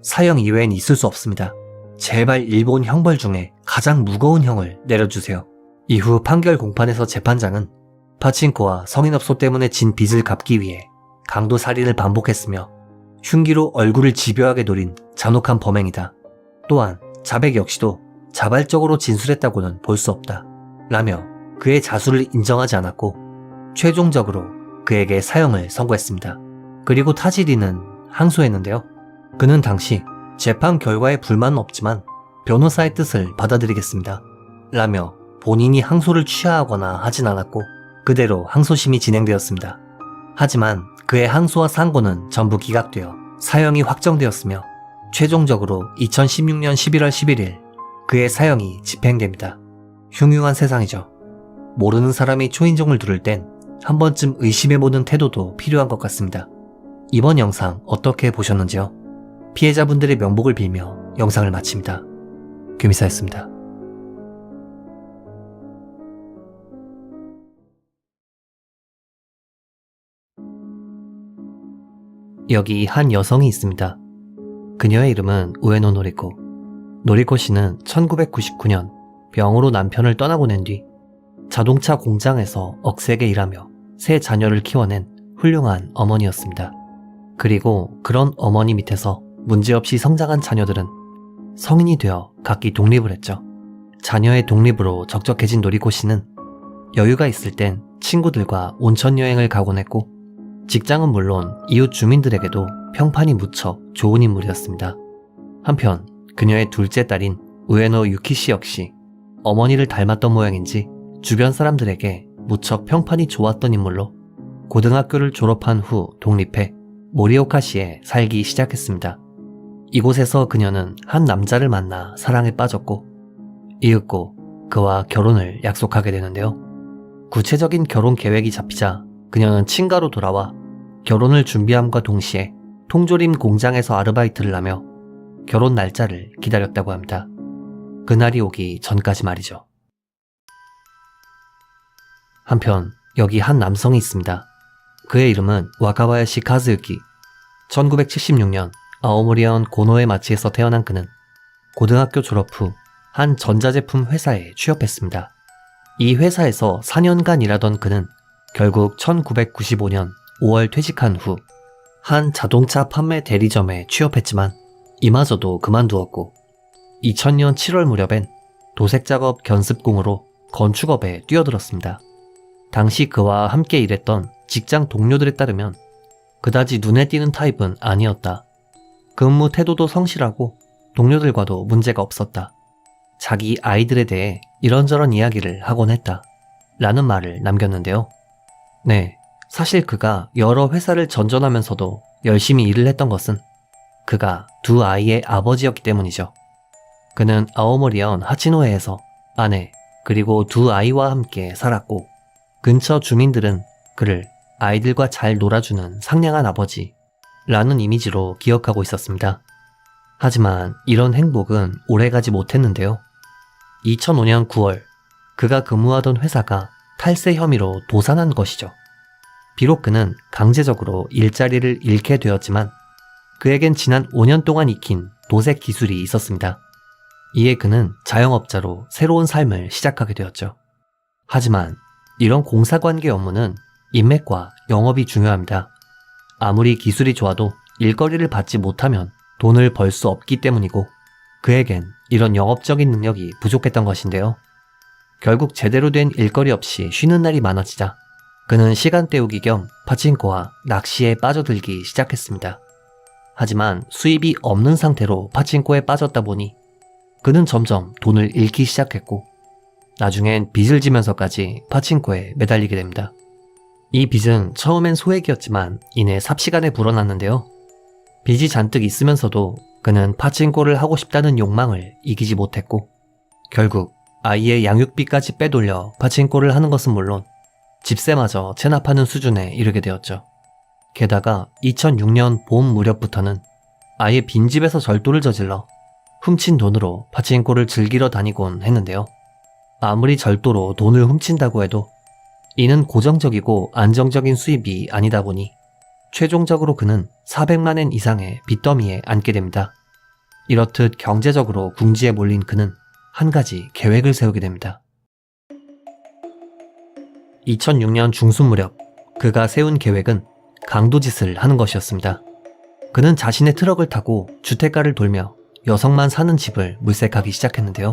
사형 이외엔 있을 수 없습니다. 제발 일본 형벌 중에 가장 무거운 형을 내려주세요. 이후 판결 공판에서 재판장은 파친코와 성인업소 때문에 진 빚을 갚기 위해 강도 살인을 반복했으며 흉기로 얼굴을 집요하게 노린 잔혹한 범행이다. 또한 자백 역시도 자발적으로 진술했다고는 볼 수 없다. 라며 그의 자수를 인정하지 않았고 최종적으로 그에게 사형을 선고했습니다. 그리고 타지리는 항소했는데요. 그는 당시 재판 결과에 불만은 없지만 변호사의 뜻을 받아들이겠습니다. 라며 본인이 항소를 취하하거나 하진 않았고 그대로 항소심이 진행되었습니다. 하지만 그의 항소와 상고는 전부 기각되어 사형이 확정되었으며 최종적으로 2016년 11월 11일 그의 사형이 집행됩니다. 흉흉한 세상이죠. 모르는 사람이 초인종을 누를 땐 한 번쯤 의심해보는 태도도 필요한 것 같습니다. 이번 영상 어떻게 보셨는지요? 피해자분들의 명복을 빌며 영상을 마칩니다. 규미사였습니다. 여기 한 여성이 있습니다. 그녀의 이름은 우에노 노리코. 노리코 씨는 1999년 병으로 남편을 떠나고 낸 뒤 자동차 공장에서 억세게 일하며 세 자녀를 키워낸 훌륭한 어머니였습니다. 그리고 그런 어머니 밑에서 문제없이 성장한 자녀들은 성인이 되어 각기 독립을 했죠. 자녀의 독립으로 적적해진 노리코 씨는 여유가 있을 땐 친구들과 온천 여행을 가곤 했고 직장은 물론 이웃 주민들에게도 평판이 무척 좋은 인물이었습니다. 한편 그녀의 둘째 딸인 우에노 유키 씨 역시 어머니를 닮았던 모양인지 주변 사람들에게 무척 평판이 좋았던 인물로 고등학교를 졸업한 후 독립해 모리오카시에 살기 시작했습니다. 이곳에서 그녀는 한 남자를 만나 사랑에 빠졌고 이윽고 그와 결혼을 약속하게 되는데요. 구체적인 결혼 계획이 잡히자 그녀는 친가로 돌아와 결혼을 준비함과 동시에 통조림 공장에서 아르바이트를 하며 결혼 날짜를 기다렸다고 합니다. 그날이 오기 전까지 말이죠. 한편 여기 한 남성이 있습니다. 그의 이름은 와카바야시 카즈유키. 1976년 아오모리현 고노에 마치에서 태어난 그는 고등학교 졸업 후 한 전자제품 회사에 취업했습니다. 이 회사에서 4년간 일하던 그는 결국 1995년 5월 퇴직한 후 한 자동차 판매 대리점에 취업했지만 이마저도 그만두었고 2000년 7월 무렵엔 도색작업 견습공으로 건축업에 뛰어들었습니다. 당시 그와 함께 일했던 직장 동료들에 따르면 그다지 눈에 띄는 타입은 아니었다. 근무 태도도 성실하고 동료들과도 문제가 없었다. 자기 아이들에 대해 이런저런 이야기를 하곤 했다. 라는 말을 남겼는데요. 네, 사실 그가 여러 회사를 전전하면서도 열심히 일을 했던 것은 그가 두 아이의 아버지였기 때문이죠. 그는 아오모리현 하치노에에서 아내 그리고 두 아이와 함께 살았고 근처 주민들은 그를 아이들과 잘 놀아주는 상냥한 아버지라는 이미지로 기억하고 있었습니다. 하지만 이런 행복은 오래가지 못했는데요. 2005년 9월 그가 근무하던 회사가 탈세 혐의로 도산한 것이죠. 비록 그는 강제적으로 일자리를 잃게 되었지만 그에겐 지난 5년 동안 익힌 도색 기술이 있었습니다. 이에 그는 자영업자로 새로운 삶을 시작하게 되었죠. 하지만 이런 공사관계 업무는 인맥과 영업이 중요합니다. 아무리 기술이 좋아도 일거리를 받지 못하면 돈을 벌 수 없기 때문이고 그에겐 이런 영업적인 능력이 부족했던 것인데요. 결국 제대로 된 일거리 없이 쉬는 날이 많아지자 그는 시간 때우기 겸 파친코와 낚시에 빠져들기 시작했습니다. 하지만 수입이 없는 상태로 파친코에 빠졌다 보니 그는 점점 돈을 잃기 시작했고 나중엔 빚을 지면서까지 파친코에 매달리게 됩니다. 이 빚은 처음엔 소액이었지만 이내 삽시간에 불어났는데요. 빚이 잔뜩 있으면서도 그는 파친코를 하고 싶다는 욕망을 이기지 못했고 결국 아이의 양육비까지 빼돌려 파친코를 하는 것은 물론 집세마저 체납하는 수준에 이르게 되었죠. 게다가 2006년 봄 무렵부터는 아예 빈집에서 절도를 저질러 훔친 돈으로 파치인코를 즐기러 다니곤 했는데요. 아무리 절도로 돈을 훔친다고 해도 이는 고정적이고 안정적인 수입이 아니다 보니 최종적으로 그는 400만 엔 이상의 빚더미에 앉게 됩니다. 이렇듯 경제적으로 궁지에 몰린 그는 한 가지 계획을 세우게 됩니다. 2006년 중순 무렵 그가 세운 계획은 강도짓을 하는 것이었습니다. 그는 자신의 트럭을 타고 주택가를 돌며 여성만 사는 집을 물색하기 시작했는데요.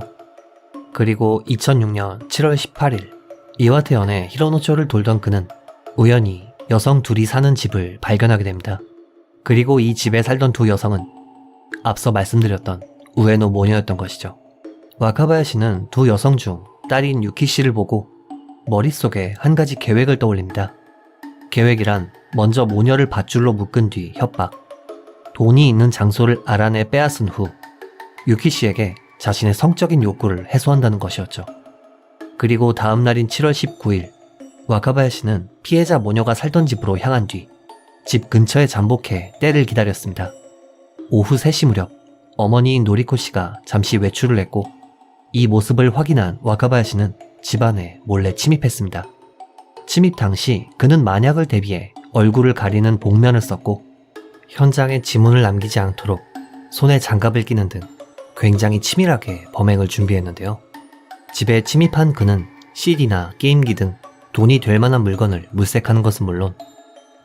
그리고 2006년 7월 18일 이와테현의 히로노초를 돌던 그는 우연히 여성 둘이 사는 집을 발견하게 됩니다. 그리고 이 집에 살던 두 여성은 앞서 말씀드렸던 우에노 모녀였던 것이죠. 와카바야시는 두 여성 중 딸인 유키씨를 보고 머릿속에 한 가지 계획을 떠올립니다. 계획이란 먼저 모녀를 밧줄로 묶은 뒤 협박, 돈이 있는 장소를 알아내 빼앗은 후 유키씨에게 자신의 성적인 욕구를 해소한다는 것이었죠. 그리고 다음 날인 7월 19일 와카바야시는 피해자 모녀가 살던 집으로 향한 뒤 집 근처에 잠복해 때를 기다렸습니다. 오후 3시 무렵 어머니인 노리코 씨가 잠시 외출을 했고 이 모습을 확인한 와카바야시는 집 안에 몰래 침입했습니다. 침입 당시 그는 만약을 대비해 얼굴을 가리는 복면을 썼고 현장에 지문을 남기지 않도록 손에 장갑을 끼는 등 굉장히 치밀하게 범행을 준비했는데요. 집에 침입한 그는 CD나 게임기 등 돈이 될 만한 물건을 물색하는 것은 물론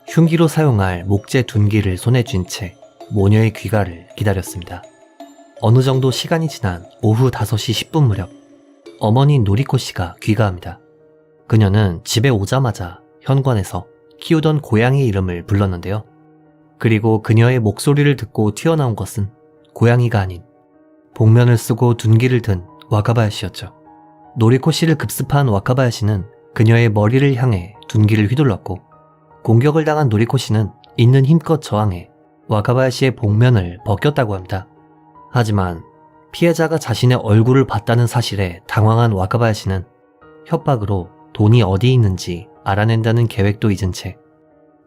흉기로 사용할 목재 둔기를 손에 쥔 채 모녀의 귀가를 기다렸습니다. 어느 정도 시간이 지난 오후 5시 10분 무렵 어머니 노리코 씨가 귀가합니다. 그녀는 집에 오자마자 현관에서 키우던 고양이의 이름을 불렀는데요. 그리고 그녀의 목소리를 듣고 튀어나온 것은 고양이가 아닌 복면을 쓰고 둔기를 든 와카바야시였죠. 노리코 씨를 급습한 와카바야시는 그녀의 머리를 향해 둔기를 휘둘렀고 공격을 당한 노리코 씨는 있는 힘껏 저항해 와카바야시의 복면을 벗겼다고 합니다. 하지만 피해자가 자신의 얼굴을 봤다는 사실에 당황한 와카바야시는 협박으로 돈이 어디 있는지 알아낸다는 계획도 잊은 채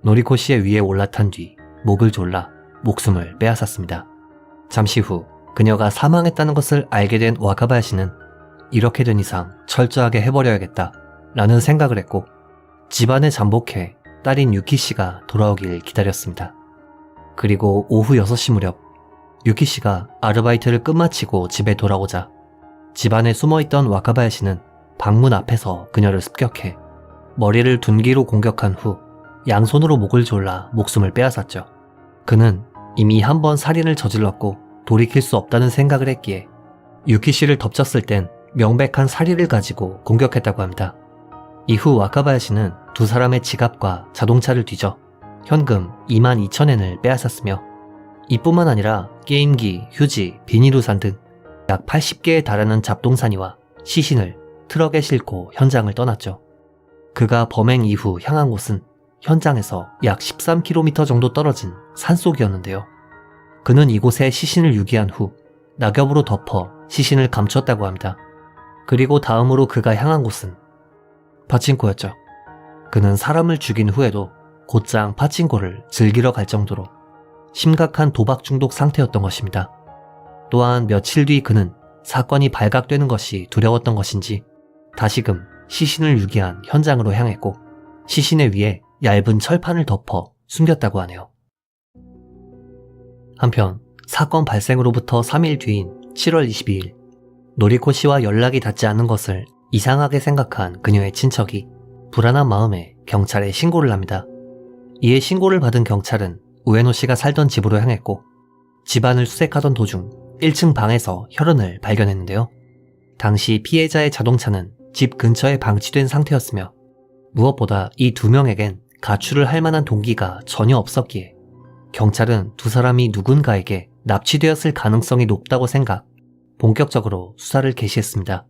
노리코 씨의 위에 올라탄 뒤 목을 졸라 목숨을 빼앗았습니다. 잠시 후 그녀가 사망했다는 것을 알게 된 와카바야시는 이렇게 된 이상 철저하게 해버려야겠다 라는 생각을 했고 집안에 잠복해 딸인 유키씨가 돌아오길 기다렸습니다. 그리고 오후 6시 무렵 유키씨가 아르바이트를 끝마치고 집에 돌아오자 집안에 숨어있던 와카바야시는 방문 앞에서 그녀를 습격해 머리를 둔기로 공격한 후 양손으로 목을 졸라 목숨을 빼앗았죠. 그는 이미 한 번 살인을 저질렀고 돌이킬 수 없다는 생각을 했기에 유키씨를 덮쳤을 땐 명백한 사리를 가지고 공격했다고 합니다. 이후 와카바야시는 두 사람의 지갑과 자동차를 뒤져 현금 22,000엔을 빼앗았으며 이뿐만 아니라 게임기, 휴지, 비닐우산 등 약 80개에 달하는 잡동사니와 시신을 트럭에 싣고 현장을 떠났죠. 그가 범행 이후 향한 곳은 현장에서 약 13km 정도 떨어진 산속이었는데요. 그는 이곳에 시신을 유기한 후 낙엽으로 덮어 시신을 감췄다고 합니다. 그리고 다음으로 그가 향한 곳은 파친코였죠. 그는 사람을 죽인 후에도 곧장 파친코를 즐기러 갈 정도로 심각한 도박 중독 상태였던 것입니다. 또한 며칠 뒤 그는 사건이 발각되는 것이 두려웠던 것인지 다시금 시신을 유기한 현장으로 향했고 시신의 위에 얇은 철판을 덮어 숨겼다고 하네요. 한편 사건 발생으로부터 3일 뒤인 7월 22일 노리코 씨와 연락이 닿지 않는 것을 이상하게 생각한 그녀의 친척이 불안한 마음에 경찰에 신고를 합니다. 이에 신고를 받은 경찰은 우에노 씨가 살던 집으로 향했고 집안을 수색하던 도중 1층 방에서 혈흔을 발견했는데요. 당시 피해자의 자동차는 집 근처에 방치된 상태였으며 무엇보다 이 두 명에겐 가출을 할 만한 동기가 전혀 없었기에 경찰은 두 사람이 누군가에게 납치되었을 가능성이 높다고 생각, 본격적으로 수사를 개시했습니다.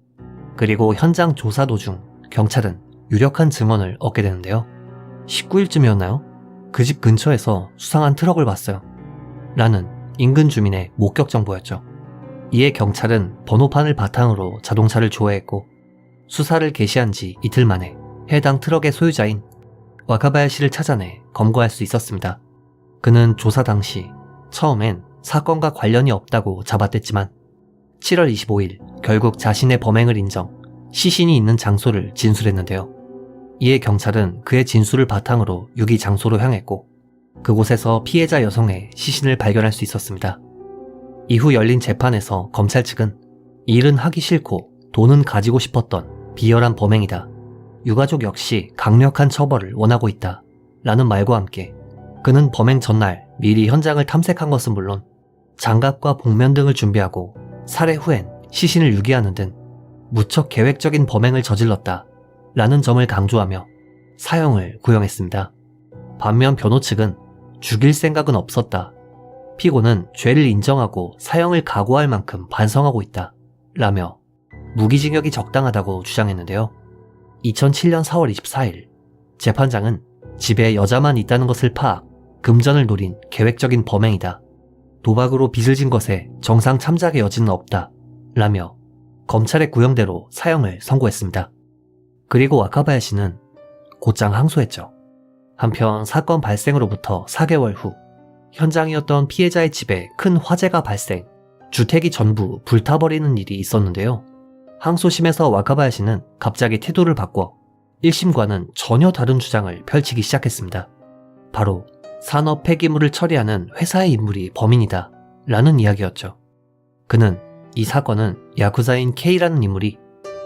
그리고 현장 조사 도중 경찰은 유력한 증언을 얻게 되는데요. 19일쯤이었나요? 그 집 근처에서 수상한 트럭을 봤어요. 라는 인근 주민의 목격 정보였죠. 이에 경찰은 번호판을 바탕으로 자동차를 조회했고 수사를 개시한 지 이틀 만에 해당 트럭의 소유자인 와카바야시를 찾아내 검거할 수 있었습니다. 그는 조사 당시 처음엔 사건과 관련이 없다고 잡아댔지만 7월 25일 결국 자신의 범행을 인정, 시신이 있는 장소를 진술했는데요. 이에 경찰은 그의 진술을 바탕으로 유기 장소로 향했고 그곳에서 피해자 여성의 시신을 발견할 수 있었습니다. 이후 열린 재판에서 검찰 측은 일은 하기 싫고 돈은 가지고 싶었던 비열한 범행이다. 유가족 역시 강력한 처벌을 원하고 있다. 라는 말과 함께 그는 범행 전날 미리 현장을 탐색한 것은 물론 장갑과 복면 등을 준비하고 살해 후엔 시신을 유기하는 등 무척 계획적인 범행을 저질렀다. 라는 점을 강조하며 사형을 구형했습니다. 반면 변호 측은 죽일 생각은 없었다. 피고는 죄를 인정하고 사형을 각오할 만큼 반성하고 있다. 라며 무기징역이 적당하다고 주장했는데요. 2007년 4월 24일 재판장은 집에 여자만 있다는 것을 파악, 금전을 노린 계획적인 범행이다. 도박으로 빚을 진 것에 정상 참작의 여지는 없다. 라며 검찰의 구형대로 사형을 선고했습니다. 그리고 와카바야시는 곧장 항소했죠. 한편 사건 발생으로부터 4개월 후 현장이었던 피해자의 집에 큰 화재가 발생, 주택이 전부 불타버리는 일이 있었는데요. 항소심에서 와카바야시는 갑자기 태도를 바꿔 1심과는 전혀 다른 주장을 펼치기 시작했습니다. 바로 산업 폐기물을 처리하는 회사의 인물이 범인이다 라는 이야기였죠. 그는 이 사건은 야쿠자인 K라는 인물이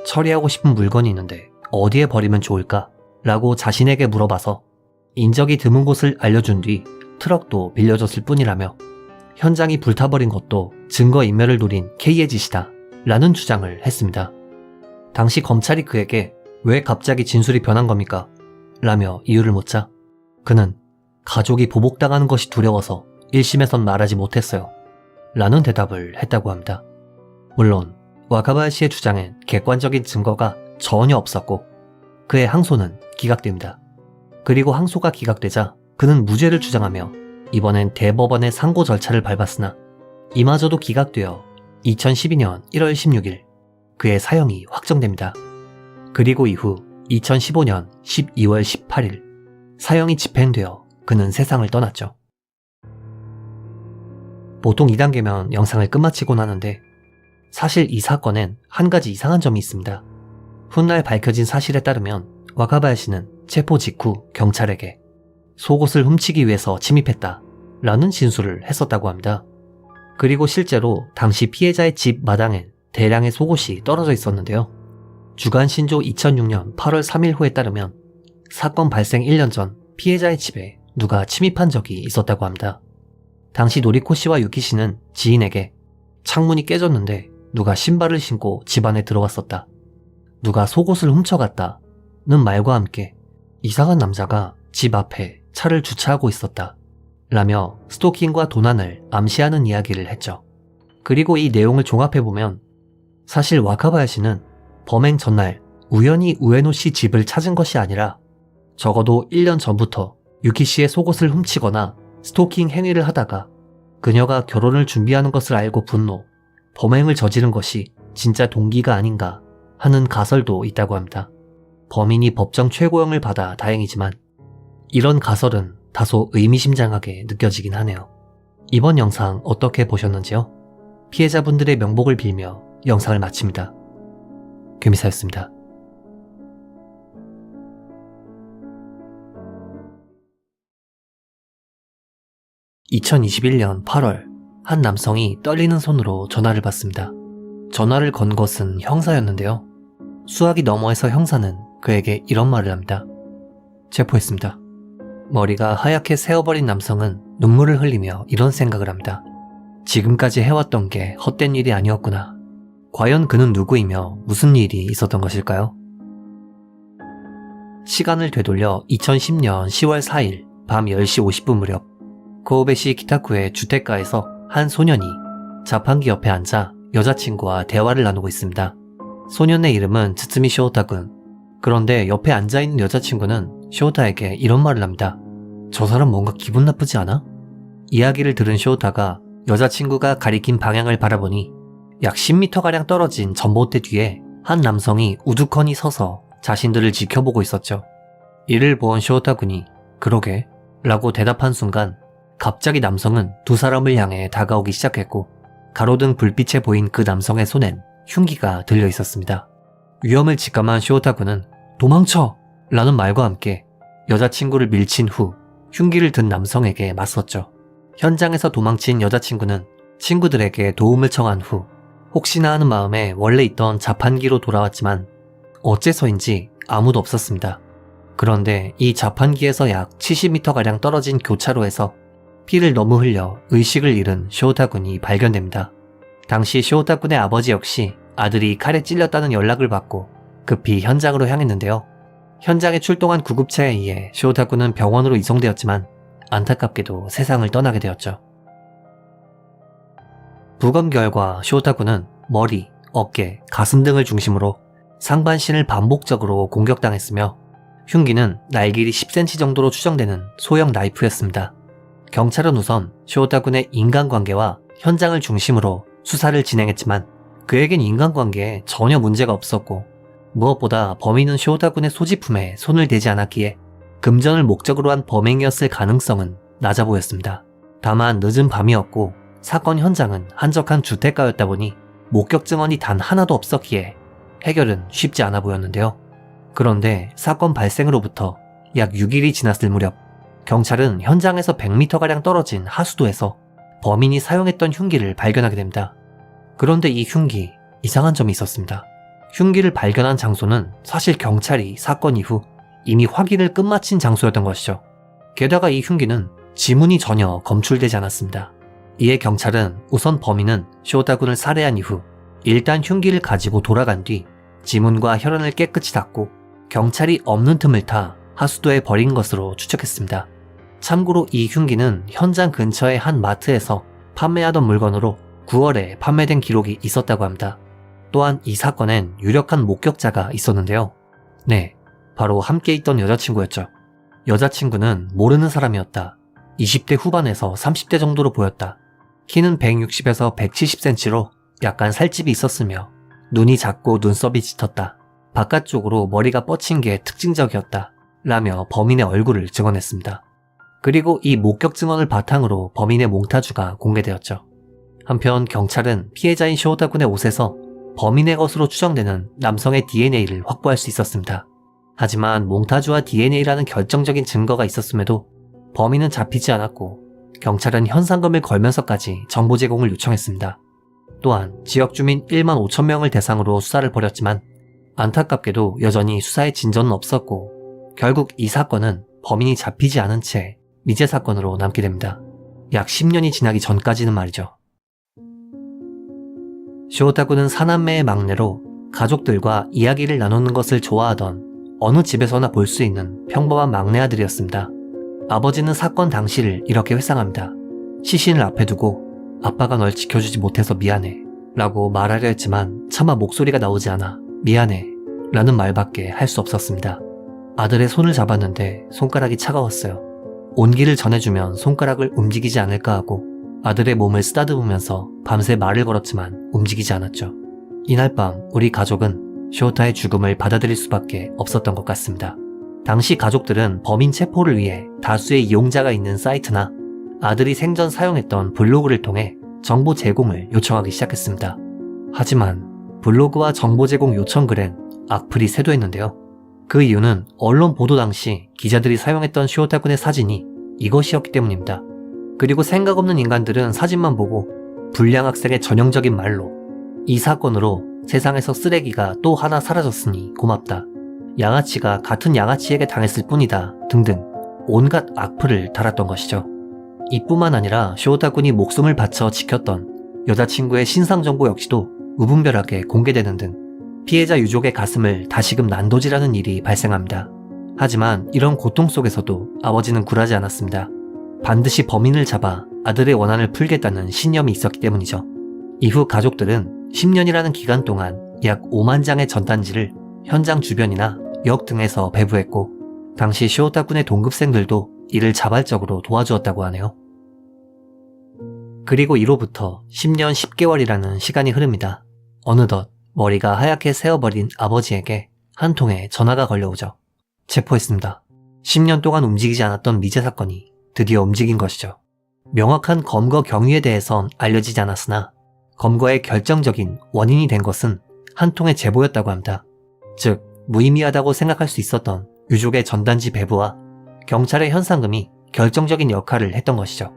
처리하고 싶은 물건이 있는데 어디에 버리면 좋을까? 라고 자신에게 물어봐서 인적이 드문 곳을 알려준 뒤 트럭도 빌려줬을 뿐이라며 현장이 불타버린 것도 증거인멸을 노린 K의 짓이다 라는 주장을 했습니다. 당시 검찰이 그에게 왜 갑자기 진술이 변한 겁니까? 라며 이유를 묻자 그는 가족이 보복당하는 것이 두려워서 1심에선 말하지 못했어요 라는 대답을 했다고 합니다. 물론 와카바야시의 주장엔 객관적인 증거가 전혀 없었고 그의 항소는 기각됩니다. 그리고 항소가 기각되자 그는 무죄를 주장하며 이번엔 대법원의 상고 절차를 밟았으나 이마저도 기각되어 2012년 1월 16일 그의 사형이 확정됩니다. 그리고 이후 2015년 12월 18일 사형이 집행되어 그는 세상을 떠났죠. 보통 2단계면 영상을 끝마치곤 하는데 사실 이 사건엔 한 가지 이상한 점이 있습니다. 훗날 밝혀진 사실에 따르면 와카바야시는 체포 직후 경찰에게 속옷을 훔치기 위해서 침입했다 라는 진술을 했었다고 합니다. 그리고 실제로 당시 피해자의 집 마당엔 대량의 속옷이 떨어져 있었는데요. 주간 신조 2006년 8월 3일 호에 따르면 사건 발생 1년 전 피해자의 집에 누가 침입한 적이 있었다고 합니다. 당시 노리코 씨와 유키 씨는 지인에게 창문이 깨졌는데 누가 신발을 신고 집 안에 들어왔었다. 누가 속옷을 훔쳐갔다는 말과 함께 이상한 남자가 집 앞에 차를 주차하고 있었다 라며 스토킹과 도난을 암시하는 이야기를 했죠. 그리고 이 내용을 종합해보면 사실 와카바야시는 범행 전날 우연히 우에노 씨 집을 찾은 것이 아니라 적어도 1년 전부터 유키 씨의 속옷을 훔치거나 스토킹 행위를 하다가 그녀가 결혼을 준비하는 것을 알고 분노, 범행을 저지른 것이 진짜 동기가 아닌가 하는 가설도 있다고 합니다. 범인이 법정 최고형을 받아 다행이지만 이런 가설은 다소 의미심장하게 느껴지긴 하네요. 이번 영상 어떻게 보셨는지요? 피해자분들의 명복을 빌며 영상을 마칩니다. 괴미사였습니다. (2021년 8월) 한 남성이 떨리는 손으로 전화를 받습니다. 전화를 건 것은 형사였는데요. 수학이 너머에서 형사는 그에게 이런 말을 합니다. 체포했습니다. 머리가 하얗게 새어버린 남성은 눈물을 흘리며 이런 생각을 합니다. 지금까지 해왔던 게 헛된 일이 아니었구나. 과연 그는 누구이며 무슨 일이 있었던 것일까요? 시간을 되돌려 2010년 10월 4일 밤 10시 50분 무렵 코오베시 키타쿠의 주택가에서 한 소년이 자판기 옆에 앉아 여자친구와 대화를 나누고 있습니다. 소년의 이름은 츠츠미 쇼우타군. 그런데 옆에 앉아있는 여자친구는 쇼우타에게 이런 말을 합니다. 저 사람 뭔가 기분 나쁘지 않아? 이야기를 들은 쇼우타가 여자친구가 가리킨 방향을 바라보니 약 10m가량 떨어진 전봇대 뒤에 한 남성이 우두커니 서서 자신들을 지켜보고 있었죠. 이를 본 쇼타 군이 그러게 라고 대답한 순간 갑자기 남성은 두 사람을 향해 다가오기 시작했고 가로등 불빛에 보인 그 남성의 손엔 흉기가 들려 있었습니다. 위험을 직감한 쇼타 군은 도망쳐! 라는 말과 함께 여자친구를 밀친 후 흉기를 든 남성에게 맞섰죠. 현장에서 도망친 여자친구는 친구들에게 도움을 청한 후 혹시나 하는 마음에 원래 있던 자판기로 돌아왔지만 어째서인지 아무도 없었습니다. 그런데 이 자판기에서 약 70m가량 떨어진 교차로에서 피를 너무 흘려 의식을 잃은 쇼타 군이 발견됩니다. 당시 쇼타 군의 아버지 역시 아들이 칼에 찔렸다는 연락을 받고 급히 현장으로 향했는데요. 현장에 출동한 구급차에 의해 쇼타 군은 병원으로 이송되었지만 안타깝게도 세상을 떠나게 되었죠. 부검 결과 쇼타 군은 머리, 어깨, 가슴 등을 중심으로 상반신을 반복적으로 공격당했으며 흉기는 날길이 10cm 정도로 추정되는 소형 나이프였습니다. 경찰은 우선 쇼타 군의 인간관계와 현장을 중심으로 수사를 진행했지만 그에겐 인간관계에 전혀 문제가 없었고 무엇보다 범인은 쇼타 군의 소지품에 손을 대지 않았기에 금전을 목적으로 한 범행이었을 가능성은 낮아 보였습니다. 다만 늦은 밤이었고 사건 현장은 한적한 주택가였다 보니 목격 증언이 단 하나도 없었기에 해결은 쉽지 않아 보였는데요. 그런데 사건 발생으로부터 약 6일이 지났을 무렵 경찰은 현장에서 100m가량 떨어진 하수도에서 범인이 사용했던 흉기를 발견하게 됩니다. 그런데 이 흉기, 이상한 점이 있었습니다. 흉기를 발견한 장소는 사실 경찰이 사건 이후 이미 확인을 끝마친 장소였던 것이죠. 게다가 이 흉기는 지문이 전혀 검출되지 않았습니다. 이에 경찰은 우선 범인은 쇼타 군을 살해한 이후 일단 흉기를 가지고 돌아간 뒤 지문과 혈흔을 깨끗이 닦고 경찰이 없는 틈을 타 하수도에 버린 것으로 추측했습니다. 참고로 이 흉기는 현장 근처의 한 마트에서 판매하던 물건으로 9월에 판매된 기록이 있었다고 합니다. 또한 이 사건엔 유력한 목격자가 있었는데요. 네, 바로 함께 있던 여자친구였죠. 여자친구는 모르는 사람이었다. 20대 후반에서 30대 정도로 보였다. 키는 160에서 170cm로 약간 살집이 있었으며 눈이 작고 눈썹이 짙었다. 바깥쪽으로 머리가 뻗친 게 특징적이었다. 라며 범인의 얼굴을 증언했습니다. 그리고 이 목격 증언을 바탕으로 범인의 몽타주가 공개되었죠. 한편 경찰은 피해자인 쇼타 군의 옷에서 범인의 것으로 추정되는 남성의 DNA를 확보할 수 있었습니다. 하지만 몽타주와 DNA라는 결정적인 증거가 있었음에도 범인은 잡히지 않았고 경찰은 현상금을 걸면서까지 정보 제공을 요청했습니다. 또한 지역 주민 1만 5천 명을 대상으로 수사를 벌였지만 안타깝게도 여전히 수사에 진전은 없었고 결국 이 사건은 범인이 잡히지 않은 채 미제 사건으로 남게 됩니다. 약 10년이 지나기 전까지는 말이죠. 쇼타 군은 사남매의 막내로 가족들과 이야기를 나누는 것을 좋아하던 어느 집에서나 볼 수 있는 평범한 막내 아들이었습니다. 아버지는 사건 당시를 이렇게 회상합니다. 시신을 앞에 두고 아빠가 널 지켜주지 못해서 미안해 라고 말하려 했지만 차마 목소리가 나오지 않아 미안해 라는 말밖에 할 수 없었습니다. 아들의 손을 잡았는데 손가락이 차가웠어요. 온기를 전해주면 손가락을 움직이지 않을까 하고 아들의 몸을 쓰다듬으면서 밤새 말을 걸었지만 움직이지 않았죠. 이날 밤 우리 가족은 쇼타의 죽음을 받아들일 수밖에 없었던 것 같습니다. 당시 가족들은 범인 체포를 위해 다수의 이용자가 있는 사이트나 아들이 생전 사용했던 블로그를 통해 정보 제공을 요청하기 시작했습니다. 하지만 블로그와 정보 제공 요청 글엔 악플이 쇄도했는데요. 그 이유는 언론 보도 당시 기자들이 사용했던 쇼타 군의 사진이 이것이었기 때문입니다. 그리고 생각 없는 인간들은 사진만 보고 불량 학생의 전형적인 말로 이 사건으로 세상에서 쓰레기가 또 하나 사라졌으니 고맙다. 양아치가 같은 양아치에게 당했을 뿐이다 등등 온갖 악플을 달았던 것이죠. 이뿐만 아니라 쇼타 군이 목숨을 바쳐 지켰던 여자친구의 신상 정보 역시도 무분별하게 공개되는 등 피해자 유족의 가슴을 다시금 난도질하는 일이 발생합니다. 하지만 이런 고통 속에서도 아버지는 굴하지 않았습니다. 반드시 범인을 잡아 아들의 원한을 풀겠다는 신념이 있었기 때문이죠. 이후 가족들은 10년이라는 기간 동안 약 5만 장의 전단지를 현장 주변이나 역 등에서 배부했고 당시 쇼타 군의 동급생들도 이를 자발적으로 도와주었다고 하네요. 그리고 이로부터 10년 10개월이라는 시간이 흐릅니다. 어느덧 머리가 하얗게 새어버린 아버지에게 한 통의 전화가 걸려오죠. 체포했습니다. 10년 동안 움직이지 않았던 미제 사건이 드디어 움직인 것이죠. 명확한 검거 경위에 대해선 알려지지 않았으나 검거의 결정적인 원인이 된 것은 한 통의 제보였다고 합니다. 즉, 무의미하다고 생각할 수 있었던 유족의 전단지 배부와 경찰의 현상금이 결정적인 역할을 했던 것이죠.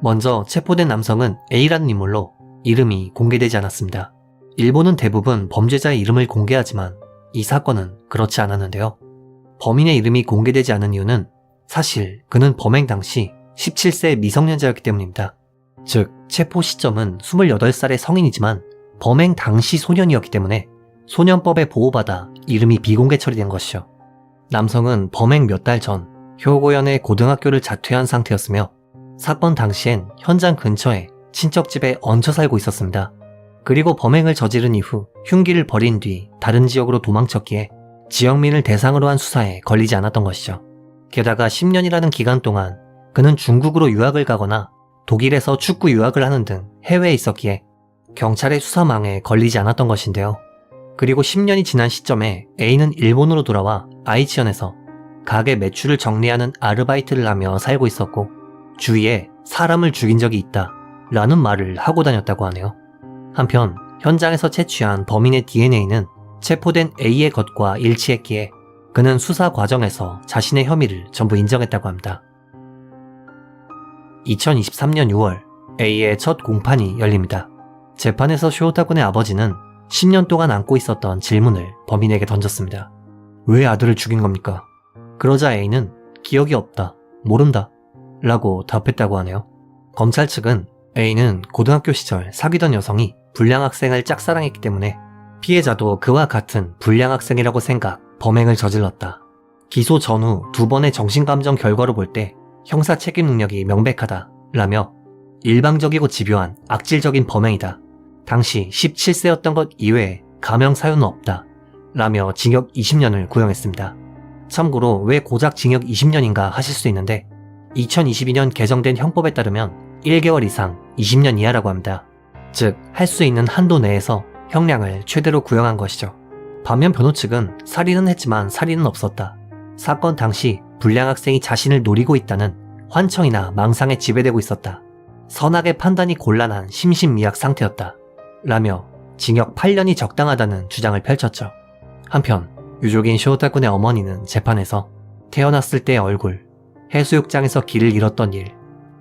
먼저 체포된 남성은 A라는 인물로 이름이 공개되지 않았습니다. 일본은 대부분 범죄자의 이름을 공개하지만 이 사건은 그렇지 않았는데요. 범인의 이름이 공개되지 않은 이유는 사실 그는 범행 당시 17세 미성년자였기 때문입니다. 즉, 체포 시점은 28살의 성인이지만 범행 당시 소년이었기 때문에 소년법에 보호받아 이름이 비공개 처리된 것이죠. 남성은 범행 몇 달 전 효고현의 고등학교를 자퇴한 상태였으며 사건 당시엔 현장 근처에 친척 집에 얹혀 살고 있었습니다. 그리고 범행을 저지른 이후 흉기를 버린 뒤 다른 지역으로 도망쳤기에 지역민을 대상으로 한 수사에 걸리지 않았던 것이죠. 게다가 10년이라는 기간 동안 그는 중국으로 유학을 가거나 독일에서 축구 유학을 하는 등 해외에 있었기에 경찰의 수사망에 걸리지 않았던 것인데요. 그리고 10년이 지난 시점에 A는 일본으로 돌아와 아이치현에서 가게 매출을 정리하는 아르바이트를 하며 살고 있었고 주위에 사람을 죽인 적이 있다 라는 말을 하고 다녔다고 하네요. 한편 현장에서 채취한 범인의 DNA는 체포된 A의 것과 일치했기에 그는 수사 과정에서 자신의 혐의를 전부 인정했다고 합니다. 2023년 6월 A의 첫 공판이 열립니다. 재판에서 쇼우타 군의 아버지는 10년 동안 안고 있었던 질문을 범인에게 던졌습니다. 왜 아들을 죽인 겁니까? 그러자 A는 기억이 없다, 모른다 라고 답했다고 하네요. 검찰 측은 A는 고등학교 시절 사귀던 여성이 불량 학생을 짝사랑했기 때문에 피해자도 그와 같은 불량 학생이라고 생각, 범행을 저질렀다. 기소 전후 2번의 정신감정 결과로 볼 때 형사 책임 능력이 명백하다 라며 일방적이고 집요한 악질적인 범행이다. 당시 17세였던 것 이외에 감형 사유는 없다 라며 징역 20년을 구형했습니다. 참고로 왜 고작 징역 20년인가 하실 수 있는데 2022년 개정된 형법에 따르면 1개월 이상 20년 이하라고 합니다. 즉, 할 수 있는 한도 내에서 형량을 최대로 구형한 것이죠. 반면 변호 측은 살인은 했지만 살인은 없었다. 사건 당시 불량 학생이 자신을 노리고 있다는 환청이나 망상에 지배되고 있었다. 선악의 판단이 곤란한 심신미약 상태였다. 라며 징역 8년이 적당하다는 주장을 펼쳤죠. 한편 유족인 쇼우타 군의 어머니는 재판에서 태어났을 때의 얼굴, 해수욕장에서 길을 잃었던 일,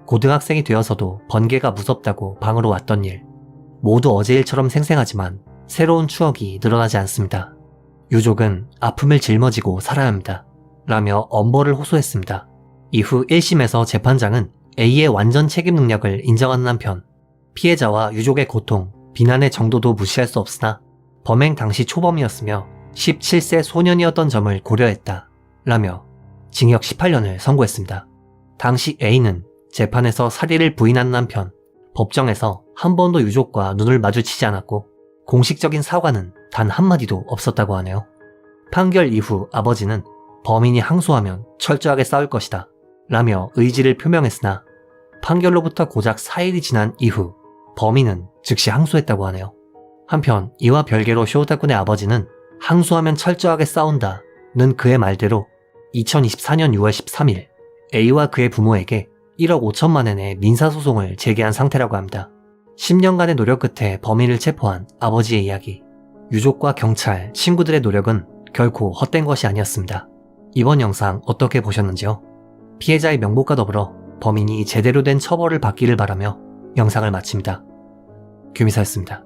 고등학생이 되어서도 번개가 무섭다고 방으로 왔던 일, 모두 어제 일처럼 생생하지만 새로운 추억이 늘어나지 않습니다. 유족은 아픔을 짊어지고 살아야 합니다. 라며 엄벌을 호소했습니다. 이후 1심에서 재판장은 A의 완전 책임 능력을 인정하는 한편 피해자와 유족의 고통, 비난의 정도도 무시할 수 없으나 범행 당시 초범이었으며 17세 소년이었던 점을 고려했다 라며 징역 18년을 선고했습니다. 당시 A는 재판에서 살인을 부인하는 한편 법정에서 한 번도 유족과 눈을 마주치지 않았고 공식적인 사과는 단 한마디도 없었다고 하네요. 판결 이후 아버지는 범인이 항소하면 철저하게 싸울 것이다 라며 의지를 표명했으나 판결로부터 고작 4일이 지난 이후 범인은 즉시 항소했다고 하네요. 한편 이와 별개로 쇼우타 군의 아버지는 항소하면 철저하게 싸운다는 그의 말대로 2024년 6월 13일 A와 그의 부모에게 1억 5천만 원의 민사소송을 제기한 상태라고 합니다. 10년간의 노력 끝에 범인을 체포한 아버지의 이야기. 유족과 경찰, 친구들의 노력은 결코 헛된 것이 아니었습니다. 이번 영상 어떻게 보셨는지요? 피해자의 명복과 더불어 범인이 제대로 된 처벌을 받기를 바라며 영상을 마칩니다. 규미사였습니다.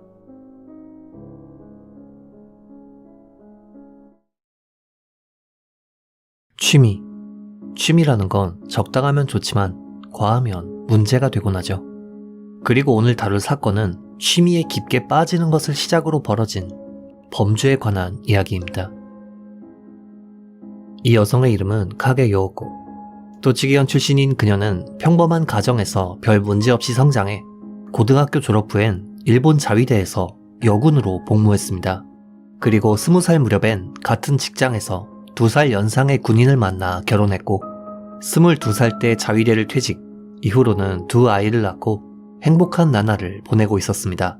취미라는 건 적당하면 좋지만 과하면 문제가 되곤 하죠. 그리고 오늘 다룰 사건은 취미에 깊게 빠지는 것을 시작으로 벌어진 범죄에 관한 이야기입니다. 이 여성의 이름은 카게 요오코. 도치기현 출신인 그녀는 평범한 가정에서 별 문제 없이 성장해 고등학교 졸업 후엔 일본 자위대에서 여군으로 복무했습니다. 그리고 20살 무렵엔 같은 직장에서 2살 연상의 군인을 만나 결혼했고 22살 때 자위대를 퇴직, 이후로는 2 아이를 낳고 행복한 나날을 보내고 있었습니다.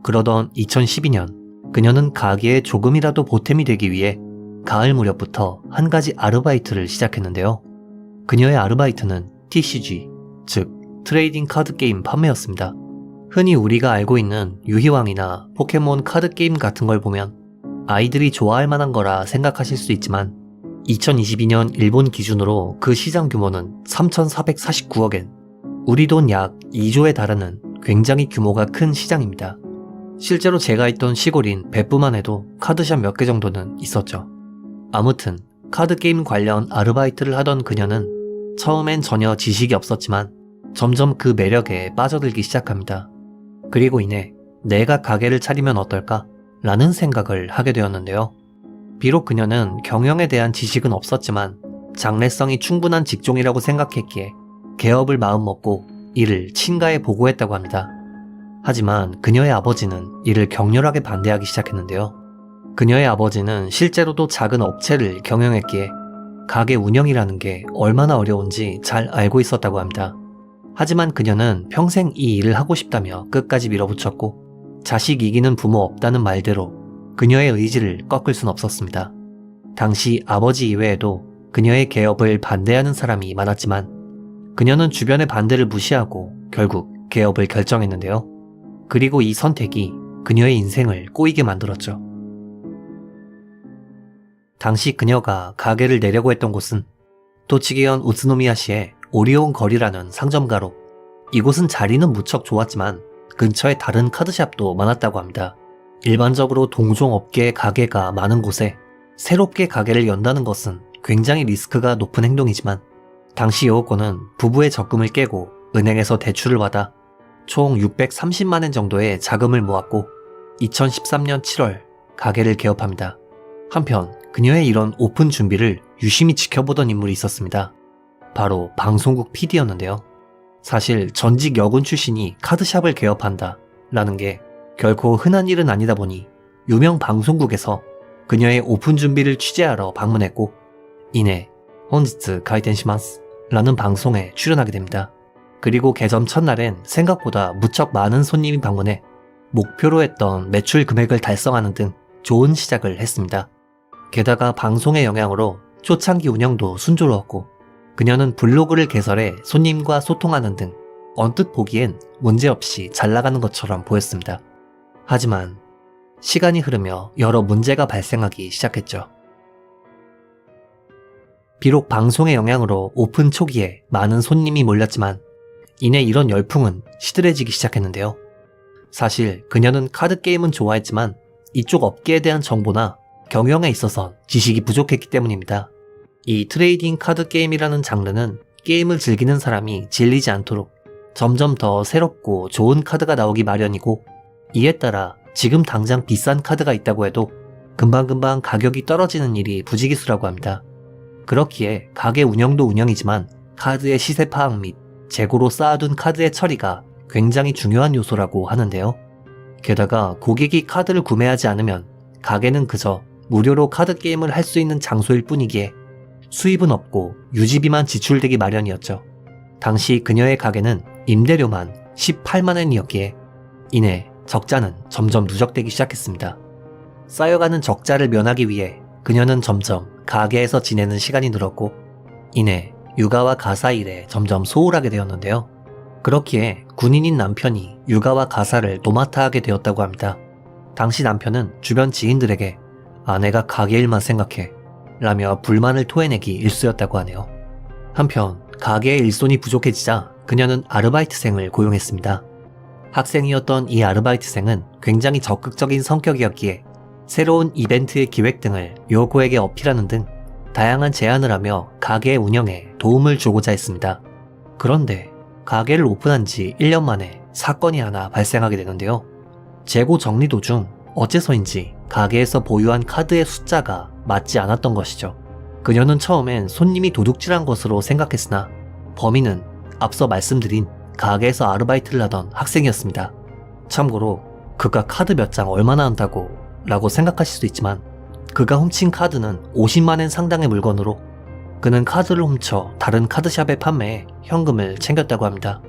그러던 2012년 그녀는 가게에 조금이라도 보탬이 되기 위해 가을 무렵부터 한 가지 아르바이트를 시작했는데요. 그녀의 아르바이트는 TCG, 즉 트레이딩 카드 게임 판매였습니다. 흔히 우리가 알고 있는 유희왕이나 포켓몬 카드 게임 같은 걸 보면 아이들이 좋아할 만한 거라 생각하실 수 있지만 2022년 일본 기준으로 그 시장 규모는 3,449억엔, 우리 돈 약 2조에 달하는 굉장히 규모가 큰 시장입니다. 실제로 제가 있던 시골인別府만 해도 카드샵 몇 개 정도는 있었죠. 아무튼 카드 게임 관련 아르바이트를 하던 그녀는 처음엔 전혀 지식이 없었지만 점점 그 매력에 빠져들기 시작합니다. 그리고 이내 내가 가게를 차리면 어떨까? 라는 생각을 하게 되었는데요. 비록 그녀는 경영에 대한 지식은 없었지만 장래성이 충분한 직종이라고 생각했기에 개업을 마음먹고 이를 친가에 보고했다고 합니다. 하지만 그녀의 아버지는 이를 격렬하게 반대하기 시작했는데요. 그녀의 아버지는 실제로도 작은 업체를 경영했기에 가게 운영이라는 게 얼마나 어려운지 잘 알고 있었다고 합니다. 하지만 그녀는 평생 이 일을 하고 싶다며 끝까지 밀어붙였고 자식 이기는 부모 없다는 말대로 그녀의 의지를 꺾을 순 없었습니다. 당시 아버지 이외에도 그녀의 개업을 반대하는 사람이 많았지만 그녀는 주변의 반대를 무시하고 결국 개업을 결정했는데요. 그리고 이 선택이 그녀의 인생을 꼬이게 만들었죠. 당시 그녀가 가게를 내려고 했던 곳은 도치기현 우츠노미야시의 오리온 거리라는 상점가로, 이곳은 자리는 무척 좋았지만 근처에 다른 카드샵도 많았다고 합니다. 일반적으로 동종업계의 가게가 많은 곳에 새롭게 가게를 연다는 것은 굉장히 리스크가 높은 행동이지만 당시 요오코는 부부의 적금을 깨고 은행에서 대출을 받아 총 630만엔 정도의 자금을 모았고 2013년 7월 가게를 개업합니다. 한편 그녀의 이런 오픈 준비를 유심히 지켜보던 인물이 있었습니다. 바로 방송국 PD였는데요. 사실 전직 여군 출신이 카드샵을 개업한다 라는 게 결코 흔한 일은 아니다 보니 유명 방송국에서 그녀의 오픈 준비를 취재하러 방문했고 이내 혼지츠 가이텐시마스 라는 방송에 출연하게 됩니다. 그리고 개점 첫날엔 생각보다 무척 많은 손님이 방문해 목표로 했던 매출 금액을 달성하는 등 좋은 시작을 했습니다. 게다가 방송의 영향으로 초창기 운영도 순조로웠고 그녀는 블로그를 개설해 손님과 소통하는 등 언뜻 보기엔 문제없이 잘 나가는 것처럼 보였습니다. 하지만 시간이 흐르며 여러 문제가 발생하기 시작했죠. 비록 방송의 영향으로 오픈 초기에 많은 손님이 몰렸지만 이내 이런 열풍은 시들해지기 시작했는데요. 사실 그녀는 카드게임은 좋아했지만 이쪽 업계에 대한 정보나 경영에 있어서 지식이 부족했기 때문입니다. 이 트레이딩 카드 게임이라는 장르는 게임을 즐기는 사람이 질리지 않도록 점점 더 새롭고 좋은 카드가 나오기 마련이고, 이에 따라 지금 당장 비싼 카드가 있다고 해도 금방금방 가격이 떨어지는 일이 부지기수라고 합니다. 그렇기에 가게 운영도 운영이지만 카드의 시세 파악 및 재고로 쌓아둔 카드의 처리가 굉장히 중요한 요소라고 하는데요. 게다가 고객이 카드를 구매하지 않으면 가게는 그저 무료로 카드 게임을 할 수 있는 장소일 뿐이기에 수입은 없고 유지비만 지출되기 마련이었죠. 당시 그녀의 가게는 임대료만 18만엔이었기에 이내 적자는 점점 누적되기 시작했습니다. 쌓여가는 적자를 면하기 위해 그녀는 점점 가게에서 지내는 시간이 늘었고 이내 육아와 가사 일에 점점 소홀하게 되었는데요. 그렇기에 군인인 남편이 육아와 가사를 도맡아 하게 되었다고 합니다. 당시 남편은 주변 지인들에게 아내가 가게 일만 생각해 라며 불만을 토해내기 일쑤였다고 하네요. 한편 가게의 일손이 부족해지자 그녀는 아르바이트생을 고용했습니다. 학생이었던 이 아르바이트생은 굉장히 적극적인 성격이었기에 새로운 이벤트의 기획 등을 요코에게 어필하는 등 다양한 제안을 하며 가게의 운영에 도움을 주고자 했습니다. 그런데 가게를 오픈한 지 1년 만에 사건이 하나 발생하게 되는데요. 재고 정리 도중 어째서인지 가게에서 보유한 카드의 숫자가 맞지 않았던 것이죠. 그녀는 처음엔 손님이 도둑질한 것으로 생각했으나 범인은 앞서 말씀드린 가게에서 아르바이트를 하던 학생이었습니다. 참고로 그가 카드 몇 장 얼마나 한다고 라고 생각하실 수도 있지만 그가 훔친 카드는 50만엔 상당의 물건으로 그는 카드를 훔쳐 다른 카드샵에 판매해 현금을 챙겼다고 합니다.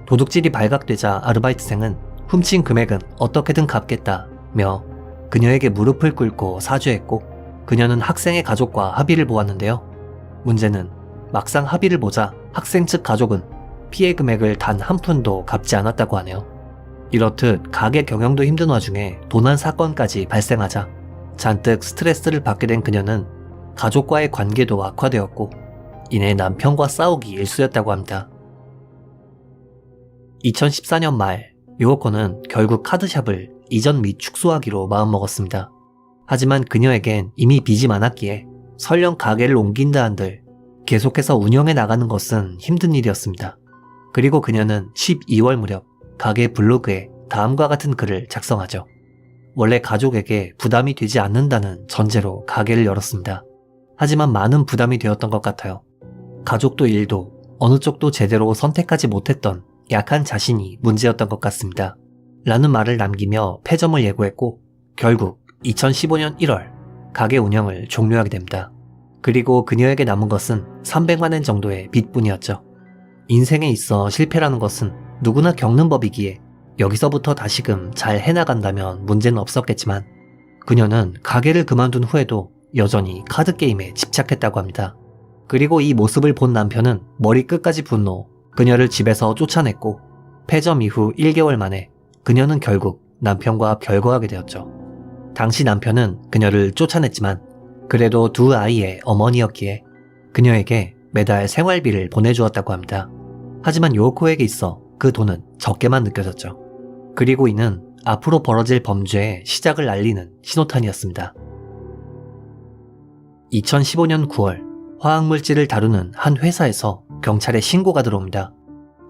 도둑질이 발각되자 아르바이트생은 훔친 금액은 어떻게든 갚겠다며 그녀에게 무릎을 꿇고 사죄했고 그녀는 학생의 가족과 합의를 보았는데요. 문제는 막상 합의를 보자 학생 측 가족은 피해 금액을 단 한 푼도 갚지 않았다고 하네요. 이렇듯 가게 경영도 힘든 와중에 도난 사건까지 발생하자 잔뜩 스트레스를 받게 된 그녀는 가족과의 관계도 악화되었고 이내 남편과 싸우기 일쑤였다고 합니다. 2014년 말 요코는 결국 카드샵을 이전 및 축소하기로 마음먹었습니다. 하지만 그녀에겐 이미 빚이 많았기에 설령 가게를 옮긴다 한들 계속해서 운영해 나가는 것은 힘든 일이었습니다. 그리고 그녀는 12월 무렵 가게 블로그에 다음과 같은 글을 작성하죠. 원래 가족에게 부담이 되지 않는다는 전제로 가게를 열었습니다. 하지만 많은 부담이 되었던 것 같아요. 가족도 일도 어느 쪽도 제대로 선택하지 못했던 약한 자신이 문제였던 것 같습니다. 라는 말을 남기며 폐점을 예고했고 결국 2015년 1월 가게 운영을 종료하게 됩니다. 그리고 그녀에게 남은 것은 300만 엔 정도의 빚뿐이었죠. 인생에 있어 실패라는 것은 누구나 겪는 법이기에 여기서부터 다시금 잘 해나간다면 문제는 없었겠지만 그녀는 가게를 그만둔 후에도 여전히 카드게임에 집착했다고 합니다. 그리고 이 모습을 본 남편은 머리끝까지 분노, 그녀를 집에서 쫓아냈고 폐점 이후 1개월 만에 그녀는 결국 남편과 별거하게 되었죠. 당시 남편은 그녀를 쫓아냈지만 그래도 두 아이의 어머니였기에 그녀에게 매달 생활비를 보내주었다고 합니다. 하지만 요코에게 있어 그 돈은 적게만 느껴졌죠. 그리고 이는 앞으로 벌어질 범죄의 시작을 알리는 신호탄이었습니다. 2015년 9월 화학물질을 다루는 한 회사에서 경찰에 신고가 들어옵니다.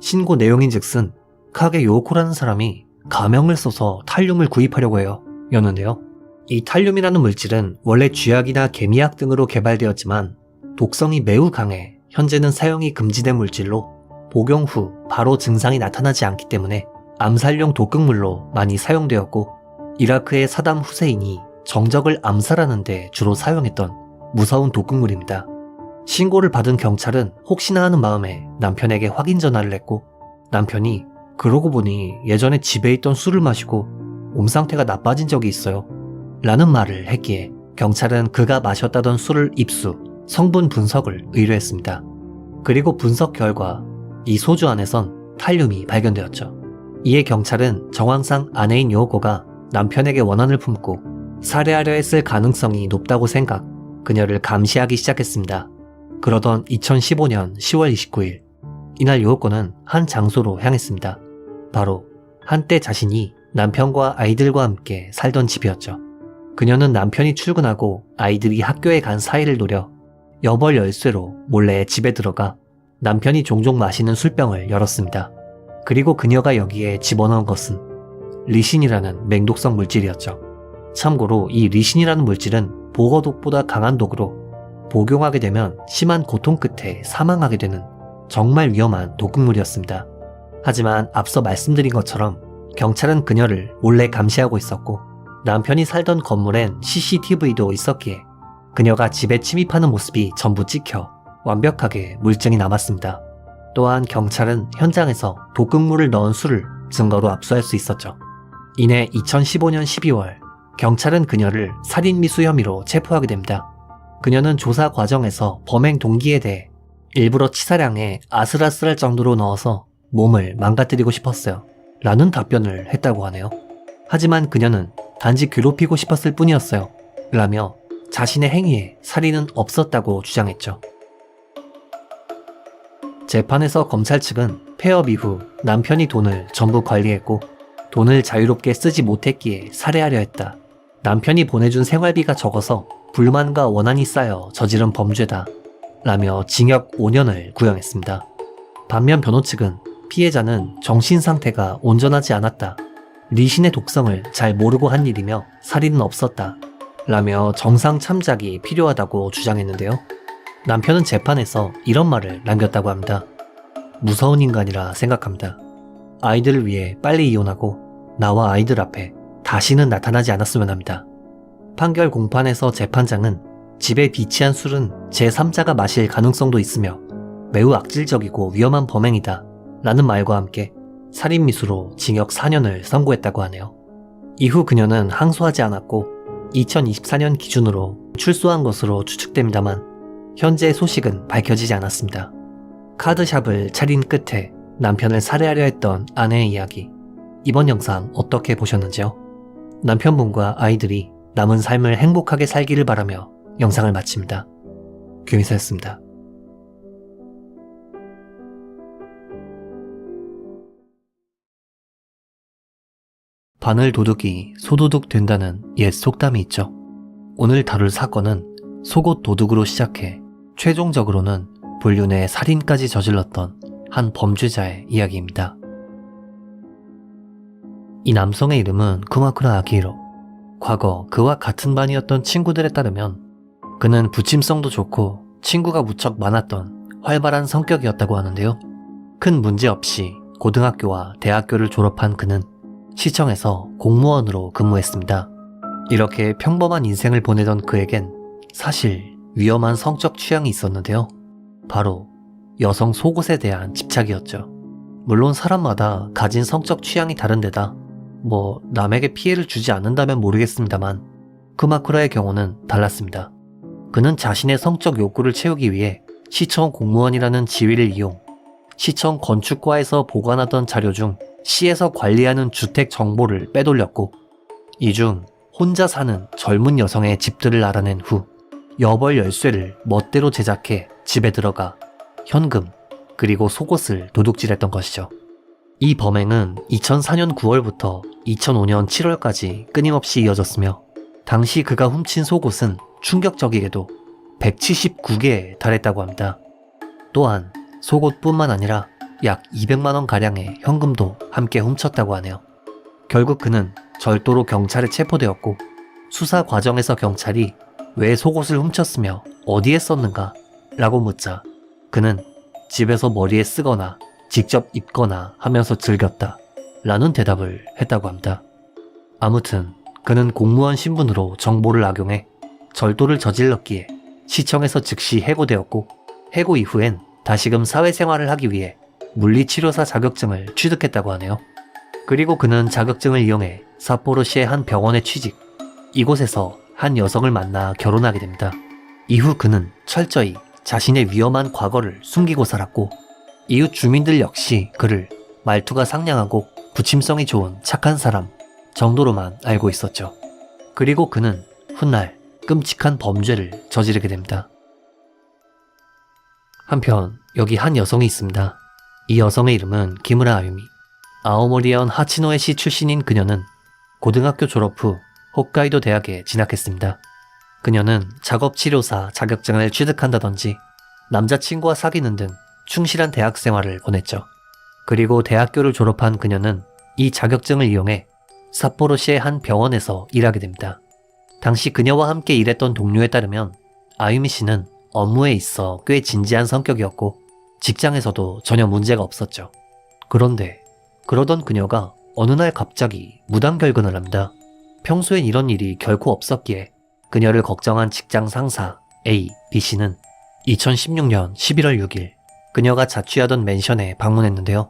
신고 내용인즉슨 카게 요코라는 사람이 가명을 써서 탈륨을 구입하려고 해요 였는데요. 이 탈륨이라는 물질은 원래 쥐약이나 개미약 등으로 개발되었지만 독성이 매우 강해 현재는 사용이 금지된 물질로 복용 후 바로 증상이 나타나지 않기 때문에 암살용 독극물로 많이 사용되었고 이라크의 사담 후세인이 정적을 암살하는 데 주로 사용했던 무서운 독극물입니다. 신고를 받은 경찰은 혹시나 하는 마음에 남편에게 확인 전화를 했고 남편이 그러고 보니 예전에 집에 있던 술을 마시고 몸 상태가 나빠진 적이 있어요 라는 말을 했기에 경찰은 그가 마셨다던 술을 입수, 성분 분석을 의뢰했습니다. 그리고 분석 결과 이 소주 안에선 탈륨이 발견되었죠. 이에 경찰은 정황상 아내인 요코가 남편에게 원한을 품고 살해하려 했을 가능성이 높다고 생각, 그녀를 감시하기 시작했습니다. 그러던 2015년 10월 29일, 이날 요코는 한 장소로 향했습니다. 바로 한때 자신이 남편과 아이들과 함께 살던 집이었죠. 그녀는 남편이 출근하고 아이들이 학교에 간 사이를 노려 여벌 열쇠로 몰래 집에 들어가 남편이 종종 마시는 술병을 열었습니다. 그리고 그녀가 여기에 집어넣은 것은 리신이라는 맹독성 물질이었죠. 참고로 이 리신이라는 물질은 보거독보다 강한 독으로 복용하게 되면 심한 고통 끝에 사망하게 되는 정말 위험한 독극물이었습니다. 하지만 앞서 말씀드린 것처럼 경찰은 그녀를 몰래 감시하고 있었고 남편이 살던 건물엔 CCTV도 있었기에 그녀가 집에 침입하는 모습이 전부 찍혀 완벽하게 물증이 남았습니다. 또한 경찰은 현장에서 독극물을 넣은 술을 증거로 압수할 수 있었죠. 이내 2015년 12월 경찰은 그녀를 살인미수 혐의로 체포하게 됩니다. 그녀는 조사 과정에서 범행 동기에 대해 일부러 치사량에 아슬아슬할 정도로 넣어서 몸을 망가뜨리고 싶었어요 라는 답변을 했다고 하네요. 하지만 그녀는 단지 괴롭히고 싶었을 뿐이었어요 라며 자신의 행위에 살인은 없었다고 주장했죠. 재판에서 검찰 측은 폐업 이후 남편이 돈을 전부 관리했고 돈을 자유롭게 쓰지 못했기에 살해하려 했다. 남편이 보내준 생활비가 적어서 불만과 원한이 쌓여 저지른 범죄다 라며 징역 5년을 구형했습니다. 반면 변호 측은 피해자는 정신상태가 온전하지 않았다. 리신의 독성을 잘 모르고 한 일이며 살인은 없었다 라며 정상 참작이 필요하다고 주장했는데요. 남편은 재판에서 이런 말을 남겼다고 합니다. 무서운 인간이라 생각합니다. 아이들을 위해 빨리 이혼하고 나와 아이들 앞에 다시는 나타나지 않았으면 합니다. 판결 공판에서 재판장은 집에 비치한 술은 제3자가 마실 가능성도 있으며 매우 악질적이고 위험한 범행이다 라는 말과 함께 살인미수로 징역 4년을 선고했다고 하네요. 이후 그녀는 항소하지 않았고 2024년 기준으로 출소한 것으로 추측됩니다만 현재 소식은 밝혀지지 않았습니다. 카드샵을 차린 끝에 남편을 살해하려 했던 아내의 이야기. 이번 영상 어떻게 보셨는지요? 남편분과 아이들이 남은 삶을 행복하게 살기를 바라며 영상을 마칩니다. 규민사였습니다. 바늘 도둑이 소도둑 된다는 옛 속담이 있죠. 오늘 다룰 사건은 속옷 도둑으로 시작해 최종적으로는 불륜 내 살인까지 저질렀던 한 범죄자의 이야기입니다. 이 남성의 이름은 쿠마쿠라 아키히로. 과거 그와 같은 반이었던 친구들에 따르면 그는 부침성도 좋고 친구가 무척 많았던 활발한 성격이었다고 하는데요. 큰 문제 없이 고등학교와 대학교를 졸업한 그는 시청에서 공무원으로 근무했습니다. 이렇게 평범한 인생을 보내던 그에겐 사실 위험한 성적 취향이 있었는데요. 바로 여성 속옷에 대한 집착이었죠. 물론 사람마다 가진 성적 취향이 다른데다 남에게 피해를 주지 않는다면 모르겠습니다만 쿠마쿠라의 경우는 달랐습니다. 그는 자신의 성적 욕구를 채우기 위해 시청 공무원이라는 지위를 이용 시청 건축과에서 보관하던 자료 중 시에서 관리하는 주택 정보를 빼돌렸고 이 중 혼자 사는 젊은 여성의 집들을 알아낸 후 여벌 열쇠를 멋대로 제작해 집에 들어가 현금 그리고 속옷을 도둑질했던 것이죠. 이 범행은 2004년 9월부터 2005년 7월까지 끊임없이 이어졌으며 당시 그가 훔친 속옷은 충격적이게도 179개에 달했다고 합니다. 또한 속옷뿐만 아니라 약 200만원가량의 현금도 함께 훔쳤다고 하네요. 결국 그는 절도로 경찰에 체포되었고 수사 과정에서 경찰이 왜 속옷을 훔쳤으며 어디에 썼는가 라고 묻자 그는 집에서 머리에 쓰거나 직접 입거나 하면서 즐겼다 라는 대답을 했다고 합니다. 아무튼 그는 공무원 신분으로 정보를 악용해 절도를 저질렀기에 시청에서 즉시 해고되었고 해고 이후엔 다시금 사회생활을 하기 위해 물리치료사 자격증을 취득했다고 하네요. 그리고 그는 자격증을 이용해 삿포로시의 한 병원에 취직, 이곳에서 한 여성을 만나 결혼하게 됩니다. 이후 그는 철저히 자신의 위험한 과거를 숨기고 살았고 이웃 주민들 역시 그를 말투가 상냥하고 부침성이 좋은 착한 사람 정도로만 알고 있었죠. 그리고 그는 훗날 끔찍한 범죄를 저지르게 됩니다. 한편 여기 한 여성이 있습니다. 이 여성의 이름은 기무라 아유미. 아오모리현 하치노에시 출신인 그녀는 고등학교 졸업 후 홋카이도 대학에 진학했습니다. 그녀는 작업치료사 자격증을 취득한다든지 남자친구와 사귀는 등 충실한 대학 생활을 보냈죠. 그리고 대학교를 졸업한 그녀는 이 자격증을 이용해 삿포로시의 한 병원에서 일하게 됩니다. 당시 그녀와 함께 일했던 동료에 따르면 아유미 씨는 업무에 있어 꽤 진지한 성격이었고 직장에서도 전혀 문제가 없었죠. 그런데 그러던 그녀가 어느 날 갑자기 무단결근을 합니다. 평소엔 이런 일이 결코 없었기에 그녀를 걱정한 직장 상사 A, B 씨는 2016년 11월 6일 그녀가 자취하던 맨션에 방문했는데요.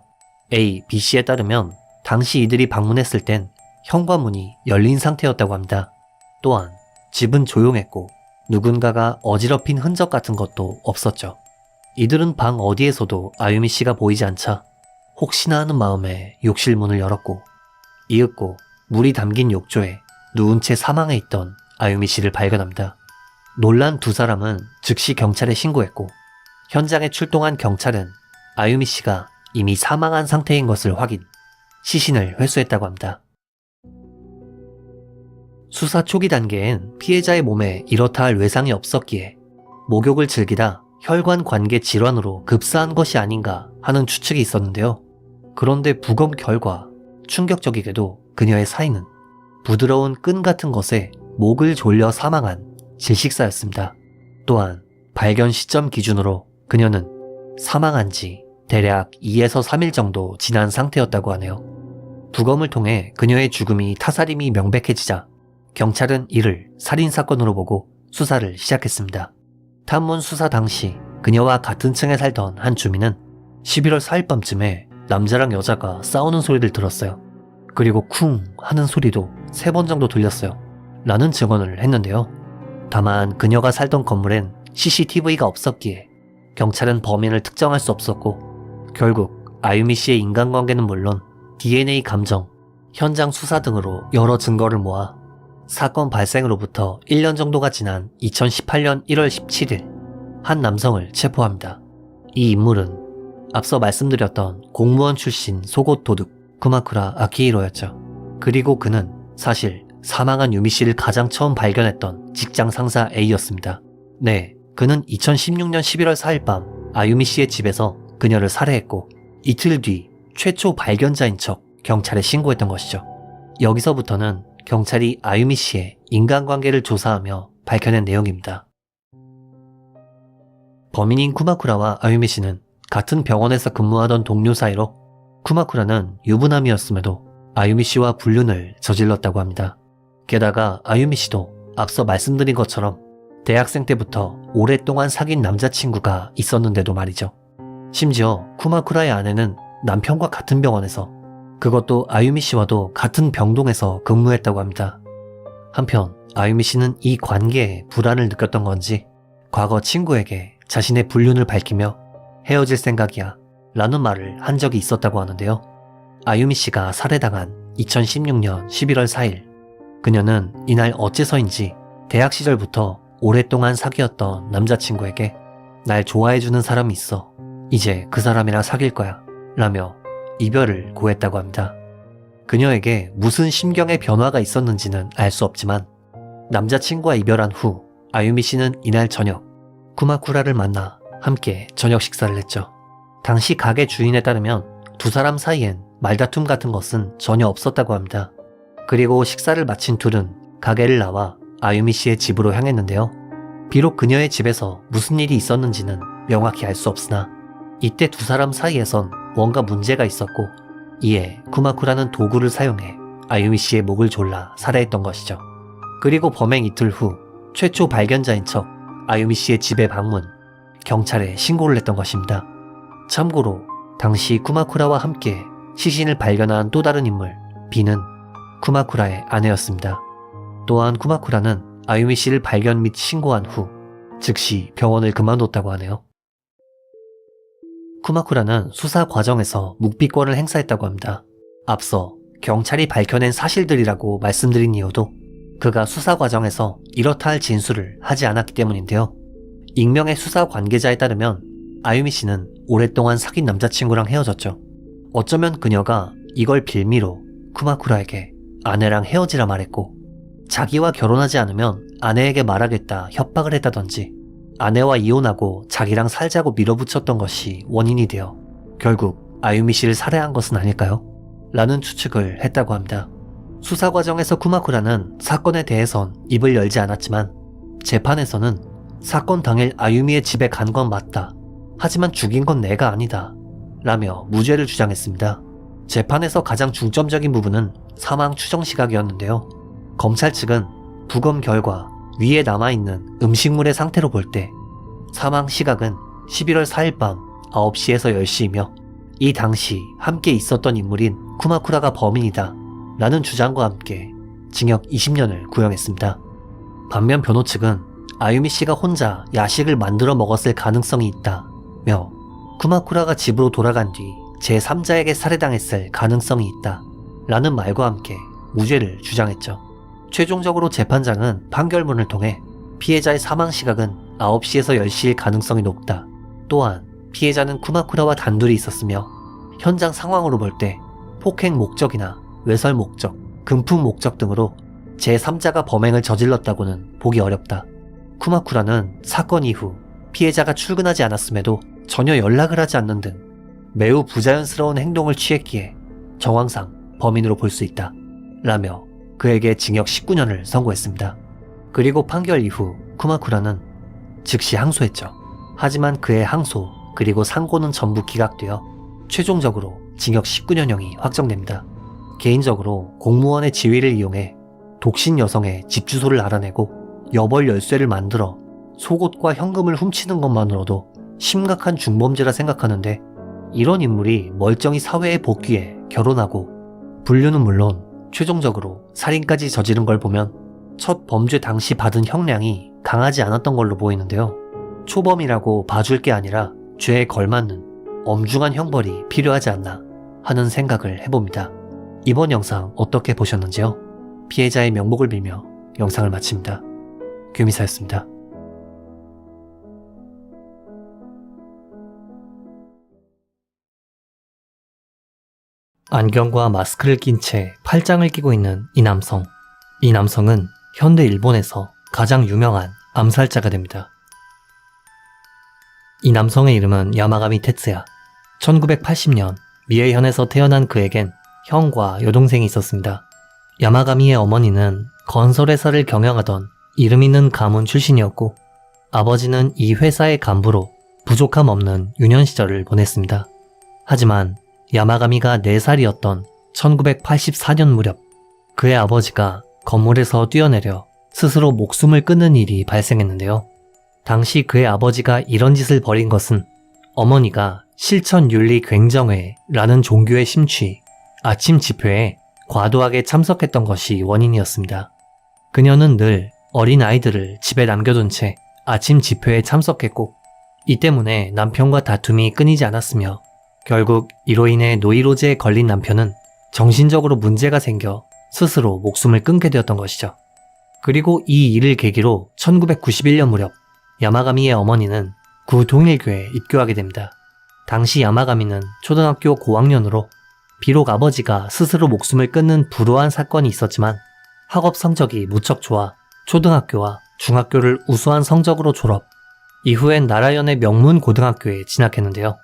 A, B 씨에 따르면 당시 이들이 방문했을 땐 현관문이 열린 상태였다고 합니다. 또한 집은 조용했고 누군가가 어지럽힌 흔적 같은 것도 없었죠. 이들은 방 어디에서도 아유미 씨가 보이지 않자 혹시나 하는 마음에 욕실 문을 열었고 이윽고 물이 담긴 욕조에 누운 채 사망해 있던 아유미 씨를 발견합니다. 놀란 두 사람은 즉시 경찰에 신고했고 현장에 출동한 경찰은 아유미 씨가 이미 사망한 상태인 것을 확인, 시신을 회수했다고 합니다. 수사 초기 단계엔 피해자의 몸에 이렇다 할 외상이 없었기에 목욕을 즐기다 혈관 관계 질환으로 급사한 것이 아닌가 하는 추측이 있었는데요. 그런데 부검 결과 충격적이게도 그녀의 사인은 부드러운 끈 같은 것에 목을 졸려 사망한 질식사였습니다. 또한 발견 시점 기준으로 그녀는 사망한 지 대략 2에서 3일 정도 지난 상태였다고 하네요. 부검을 통해 그녀의 죽음이 타살임이 명백해지자 경찰은 이를 살인사건으로 보고 수사를 시작했습니다. 탐문 수사 당시 그녀와 같은 층에 살던 한 주민은 11월 4일 밤쯤에 남자랑 여자가 싸우는 소리를 들었어요. 그리고 쿵 하는 소리도 3번 정도 들렸어요. 라는 증언을 했는데요. 다만 그녀가 살던 건물엔 CCTV가 없었기에 경찰은 범인을 특정할 수 없었고 결국 아유미 씨의 인간관계는 물론 DNA 감정, 현장 수사 등으로 여러 증거를 모아 사건 발생으로부터 1년 정도가 지난 2018년 1월 17일 한 남성을 체포합니다. 이 인물은 앞서 말씀드렸던 공무원 출신 속옷 도둑 쿠마쿠라 아키히로였죠. 그리고 그는 사실 사망한 유미 씨를 가장 처음 발견했던 직장 상사 A였습니다. 네, 그는 2016년 11월 4일 밤 아유미 씨의 집에서 그녀를 살해했고 이틀 뒤 최초 발견자인 척 경찰에 신고했던 것이죠. 여기서부터는 경찰이 아유미 씨의 인간관계를 조사하며 밝혀낸 내용입니다. 범인인 쿠마쿠라와 아유미 씨는 같은 병원에서 근무하던 동료 사이로 쿠마쿠라는 유부남이었음에도 아유미 씨와 불륜을 저질렀다고 합니다. 게다가 아유미 씨도 앞서 말씀드린 것처럼 대학생 때부터 오랫동안 사귄 남자친구가 있었는데도 말이죠. 심지어 쿠마쿠라의 아내는 남편과 같은 병원에서, 그것도 아유미 씨와도 같은 병동에서 근무했다고 합니다. 한편 아유미 씨는 이 관계에 불안을 느꼈던 건지 과거 친구에게 자신의 불륜을 밝히며 헤어질 생각이야 라는 말을 한 적이 있었다고 하는데요. 아유미 씨가 살해당한 2016년 11월 4일, 그녀는 이날 어째서인지 대학 시절부터 오랫동안 사귀었던 남자친구에게 날 좋아해주는 사람이 있어, 이제 그 사람이랑 사귈 거야 라며 이별을 고했다고 합니다. 그녀에게 무슨 심경의 변화가 있었는지는 알 수 없지만 남자친구와 이별한 후 아유미 씨는 이날 저녁 쿠마쿠라를 만나 함께 저녁 식사를 했죠. 당시 가게 주인에 따르면 두 사람 사이엔 말다툼 같은 것은 전혀 없었다고 합니다. 그리고 식사를 마친 둘은 가게를 나와 아유미 씨의 집으로 향했는데요. 비록 그녀의 집에서 무슨 일이 있었는지는 명확히 알 수 없으나 이때 두 사람 사이에선 뭔가 문제가 있었고 이에 쿠마쿠라는 도구를 사용해 아유미 씨의 목을 졸라 살해했던 것이죠. 그리고 범행 이틀 후 최초 발견자인 척 아유미 씨의 집에 방문, 경찰에 신고를 했던 것입니다. 참고로 당시 쿠마쿠라와 함께 시신을 발견한 또 다른 인물 B는 쿠마쿠라의 아내였습니다. 또한 쿠마쿠라는 아유미 씨를 발견 및 신고한 후 즉시 병원을 그만뒀다고 하네요. 쿠마쿠라는 수사 과정에서 묵비권을 행사했다고 합니다. 앞서 경찰이 밝혀낸 사실들이라고 말씀드린 이유도 그가 수사 과정에서 이렇다 할 진술을 하지 않았기 때문인데요. 익명의 수사 관계자에 따르면 아유미 씨는 오랫동안 사귄 남자친구랑 헤어졌죠. 어쩌면 그녀가 이걸 빌미로 쿠마쿠라에게 아내랑 헤어지라 말했고 자기와 결혼하지 않으면 아내에게 말하겠다 협박을 했다던지 아내와 이혼하고 자기랑 살자고 밀어붙였던 것이 원인이 되어 결국 아유미 씨를 살해한 것은 아닐까요? 라는 추측을 했다고 합니다. 수사 과정에서 쿠마쿠라는 사건에 대해선 입을 열지 않았지만 재판에서는 사건 당일 아유미의 집에 간 건 맞다. 하지만 죽인 건 내가 아니다. 라며 무죄를 주장했습니다. 재판에서 가장 중점적인 부분은 사망 추정 시각이었는데요. 검찰 측은 부검 결과 위에 남아있는 음식물의 상태로 볼 때 사망 시각은 11월 4일 밤 9시에서 10시이며 이 당시 함께 있었던 인물인 쿠마쿠라가 범인이다 라는 주장과 함께 징역 20년을 구형했습니다. 반면 변호 측은 아유미 씨가 혼자 야식을 만들어 먹었을 가능성이 있다며 쿠마쿠라가 집으로 돌아간 뒤 제3자에게 살해당했을 가능성이 있다 라는 말과 함께 무죄를 주장했죠. 최종적으로 재판장은 판결문을 통해 피해자의 사망 시각은 9시에서 10시일 가능성이 높다. 또한 피해자는 쿠마쿠라와 단둘이 있었으며 현장 상황으로 볼 때 폭행 목적이나 외설 목적, 금품 목적 등으로 제3자가 범행을 저질렀다고는 보기 어렵다. 쿠마쿠라는 사건 이후 피해자가 출근하지 않았음에도 전혀 연락을 하지 않는 등 매우 부자연스러운 행동을 취했기에 정황상 범인으로 볼 수 있다. 라며 그에게 징역 19년을 선고했습니다. 그리고 판결 이후 쿠마쿠라는 즉시 항소했죠. 하지만 그의 항소 그리고 상고는 전부 기각되어 최종적으로 징역 19년형이 확정됩니다. 개인적으로 공무원의 지위를 이용해 독신 여성의 집 주소를 알아내고 여벌 열쇠를 만들어 속옷과 현금을 훔치는 것만으로도 심각한 중범죄라 생각하는데 이런 인물이 멀쩡히 사회에 복귀해 결혼하고 불륜은 물론 최종적으로 살인까지 저지른 걸 보면 첫 범죄 당시 받은 형량이 강하지 않았던 걸로 보이는데요. 초범이라고 봐줄 게 아니라 죄에 걸맞는 엄중한 형벌이 필요하지 않나 하는 생각을 해봅니다. 이번 영상 어떻게 보셨는지요? 피해자의 명복을 빌며 영상을 마칩니다. 규미사였습니다. 안경과 마스크를 낀 채 팔짱을 끼고 있는 이 남성. 이 남성은 현대 일본에서 가장 유명한 암살자가 됩니다. 이 남성의 이름은 야마가미 테츠야. 1980년 미에현에서 태어난 그에겐 형과 여동생이 있었습니다. 야마가미의 어머니는 건설회사를 경영하던 이름 있는 가문 출신이었고, 아버지는 이 회사의 간부로 부족함 없는 유년 시절을 보냈습니다. 하지만 야마가미가 4살이었던 1984년 무렵, 그의 아버지가 건물에서 뛰어내려 스스로 목숨을 끊는 일이 발생했는데요. 당시 그의 아버지가 이런 짓을 벌인 것은 어머니가 실천윤리굉정회라는 종교에 심취, 아침 집회에 과도하게 참석했던 것이 원인이었습니다. 그녀는 늘 어린 아이들을 집에 남겨둔 채 아침 집회에 참석했고, 이 때문에 남편과 다툼이 끊이지 않았으며, 결국 이로 인해 노이로제에 걸린 남편은 정신적으로 문제가 생겨 스스로 목숨을 끊게 되었던 것이죠. 그리고 이 일을 계기로 1991년 무렵 야마가미의 어머니는 구동일교에 입교하게 됩니다. 당시 야마가미는 초등학교 고학년으로 비록 아버지가 스스로 목숨을 끊는 불우한 사건이 있었지만 학업 성적이 무척 좋아 초등학교와 중학교를 우수한 성적으로 졸업, 이후엔 나라현의 명문 고등학교에 진학했는데요.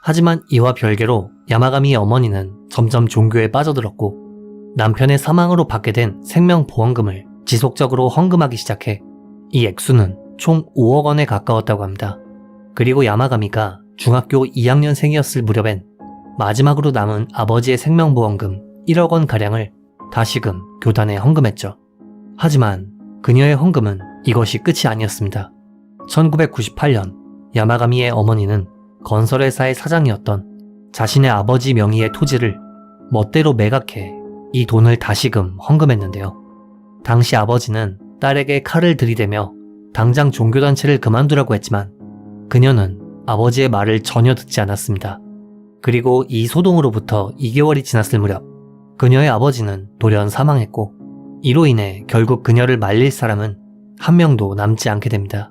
하지만 이와 별개로 야마가미의 어머니는 점점 종교에 빠져들었고, 남편의 사망으로 받게 된 생명보험금을 지속적으로 헌금하기 시작해 이 액수는 총 5억 원에 가까웠다고 합니다. 그리고 야마가미가 중학교 2학년생이었을 무렵엔 마지막으로 남은 아버지의 생명보험금 1억 원가량을 다시금 교단에 헌금했죠. 하지만 그녀의 헌금은 이것이 끝이 아니었습니다. 1998년 야마가미의 어머니는 건설회사의 사장이었던 자신의 아버지 명의의 토지를 멋대로 매각해 이 돈을 다시금 헌금했는데요. 당시 아버지는 딸에게 칼을 들이대며 당장 종교단체를 그만두라고 했지만 그녀는 아버지의 말을 전혀 듣지 않았습니다. 그리고 이 소동으로부터 2개월이 지났을 무렵 그녀의 아버지는 돌연 사망했고, 이로 인해 결국 그녀를 말릴 사람은 한 명도 남지 않게 됩니다.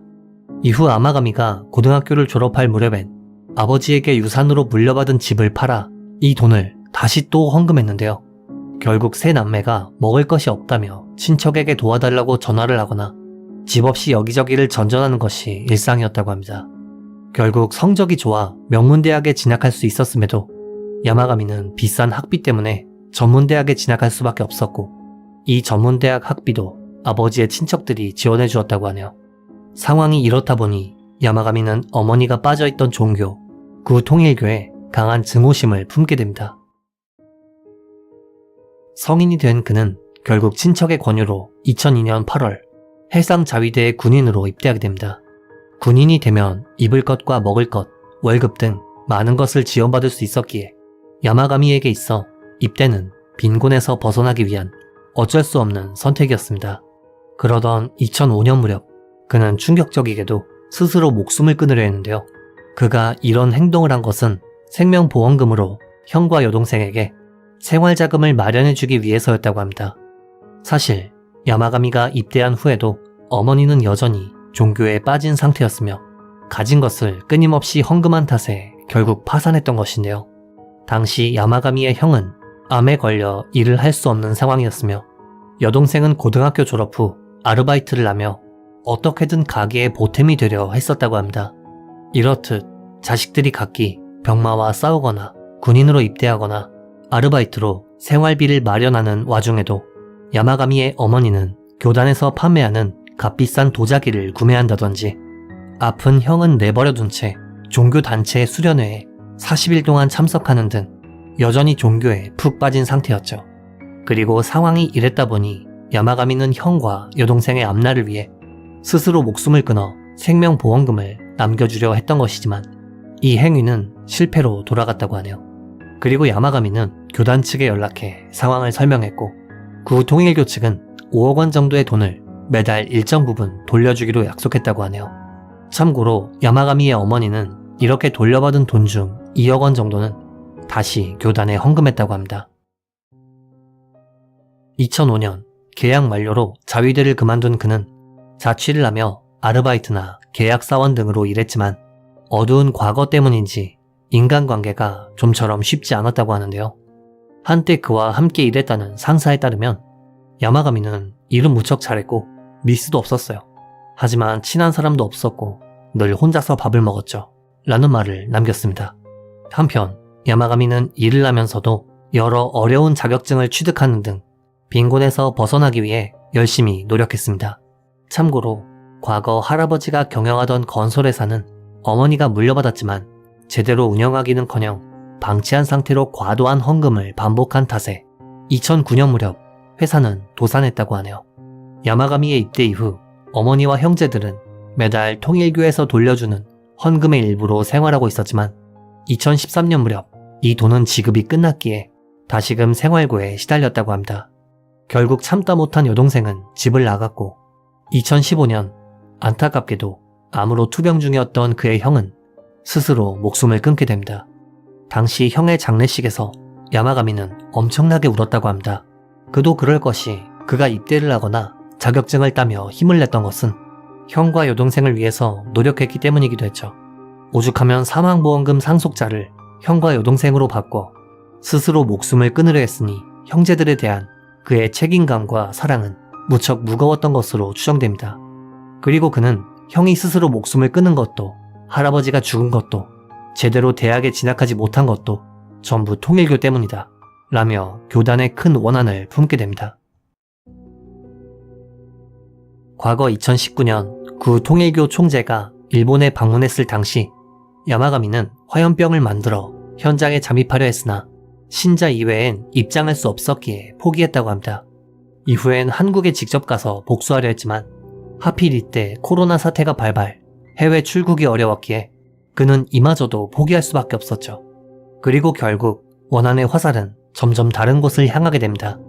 이후 야마가미가 고등학교를 졸업할 무렵엔 아버지에게 유산으로 물려받은 집을 팔아 이 돈을 다시 또 헌금했는데요. 결국 세 남매가 먹을 것이 없다며 친척에게 도와달라고 전화를 하거나 집 없이 여기저기를 전전하는 것이 일상이었다고 합니다. 결국 성적이 좋아 명문대학에 진학할 수 있었음에도 야마가미는 비싼 학비 때문에 전문대학에 진학할 수밖에 없었고, 이 전문대학 학비도 아버지의 친척들이 지원해 주었다고 하네요. 상황이 이렇다 보니 야마가미는 어머니가 빠져있던 종교, 구통일교에 강한 증오심을 품게 됩니다. 성인이 된 그는 결국 친척의 권유로 2002년 8월 해상자위대의 군인으로 입대하게 됩니다. 군인이 되면 입을 것과 먹을 것, 월급 등 많은 것을 지원받을 수 있었기에 야마가미에게 있어 입대는 빈곤에서 벗어나기 위한 어쩔 수 없는 선택이었습니다. 그러던 2005년 무렵 그는 충격적이게도 스스로 목숨을 끊으려 했는데요. 그가 이런 행동을 한 것은 생명보험금으로 형과 여동생에게 생활자금을 마련해주기 위해서였다고 합니다. 사실 야마가미가 입대한 후에도 어머니는 여전히 종교에 빠진 상태였으며 가진 것을 끊임없이 헌금한 탓에 결국 파산했던 것인데요. 당시 야마가미의 형은 암에 걸려 일을 할 수 없는 상황이었으며, 여동생은 고등학교 졸업 후 아르바이트를 하며 어떻게든 가게에 보탬이 되려 했었다고 합니다. 이렇듯 자식들이 각기 병마와 싸우거나 군인으로 입대하거나 아르바이트로 생활비를 마련하는 와중에도 야마가미의 어머니는 교단에서 판매하는 값비싼 도자기를 구매한다든지, 아픈 형은 내버려둔 채 종교단체의 수련회에 40일 동안 참석하는 등 여전히 종교에 푹 빠진 상태였죠. 그리고 상황이 이랬다 보니 야마가미는 형과 여동생의 앞날을 위해 스스로 목숨을 끊어 생명보험금을 남겨주려 했던 것이지만 이 행위는 실패로 돌아갔다고 하네요. 그리고 야마가미는 교단 측에 연락해 상황을 설명했고, 구통일교 측은 5억 원 정도의 돈을 매달 일정 부분 돌려주기로 약속했다고 하네요. 참고로 야마가미의 어머니는 이렇게 돌려받은 돈 중 2억 원 정도는 다시 교단에 헌금했다고 합니다. 2005년 계약 만료로 자위대를 그만둔 그는 자취를 하며 아르바이트나 계약사원 등으로 일했지만 어두운 과거 때문인지 인간관계가 좀처럼 쉽지 않았다고 하는데요. 한때 그와 함께 일했다는 상사에 따르면 야마가미는 일은 무척 잘했고 미스도 없었어요. 하지만 친한 사람도 없었고 늘 혼자서 밥을 먹었죠. 라는 말을 남겼습니다. 한편 야마가미는 일을 하면서도 여러 어려운 자격증을 취득하는 등 빈곤에서 벗어나기 위해 열심히 노력했습니다. 참고로 과거 할아버지가 경영하던 건설회사는 어머니가 물려받았지만 제대로 운영하기는커녕 방치한 상태로 과도한 헌금을 반복한 탓에 2009년 무렵 회사는 도산했다고 하네요. 야마가미의 입대 이후 어머니와 형제들은 매달 통일교에서 돌려주는 헌금의 일부로 생활하고 있었지만 2013년 무렵 이 돈은 지급이 끝났기에 다시금 생활고에 시달렸다고 합니다. 결국 참다 못한 여동생은 집을 나갔고 2015년 안타깝게도 암으로 투병 중이었던 그의 형은 스스로 목숨을 끊게 됩니다. 당시 형의 장례식에서 야마가미는 엄청나게 울었다고 합니다. 그도 그럴 것이 그가 입대를 하거나 자격증을 따며 힘을 냈던 것은 형과 여동생을 위해서 노력했기 때문이기도 했죠. 오죽하면 사망보험금 상속자를 형과 여동생으로 바꿔 스스로 목숨을 끊으려 했으니 형제들에 대한 그의 책임감과 사랑은 무척 무거웠던 것으로 추정됩니다. 그리고 그는 형이 스스로 목숨을 끊은 것도 할아버지가 죽은 것도 제대로 대학에 진학하지 못한 것도 전부 통일교 때문이다 라며 교단의 큰 원한을 품게 됩니다. 과거 2019년 구 통일교 총재가 일본에 방문했을 당시 야마가미는 화염병을 만들어 현장에 잠입하려 했으나 신자 이외엔 입장할 수 없었기에 포기했다고 합니다. 이후엔 한국에 직접 가서 복수하려 했지만 하필 이때 코로나 사태가 발발, 해외 출국이 어려웠기에 그는 이마저도 포기할 수밖에 없었죠. 그리고 결국 원한의 화살은 점점 다른 곳을 향하게 됩니다.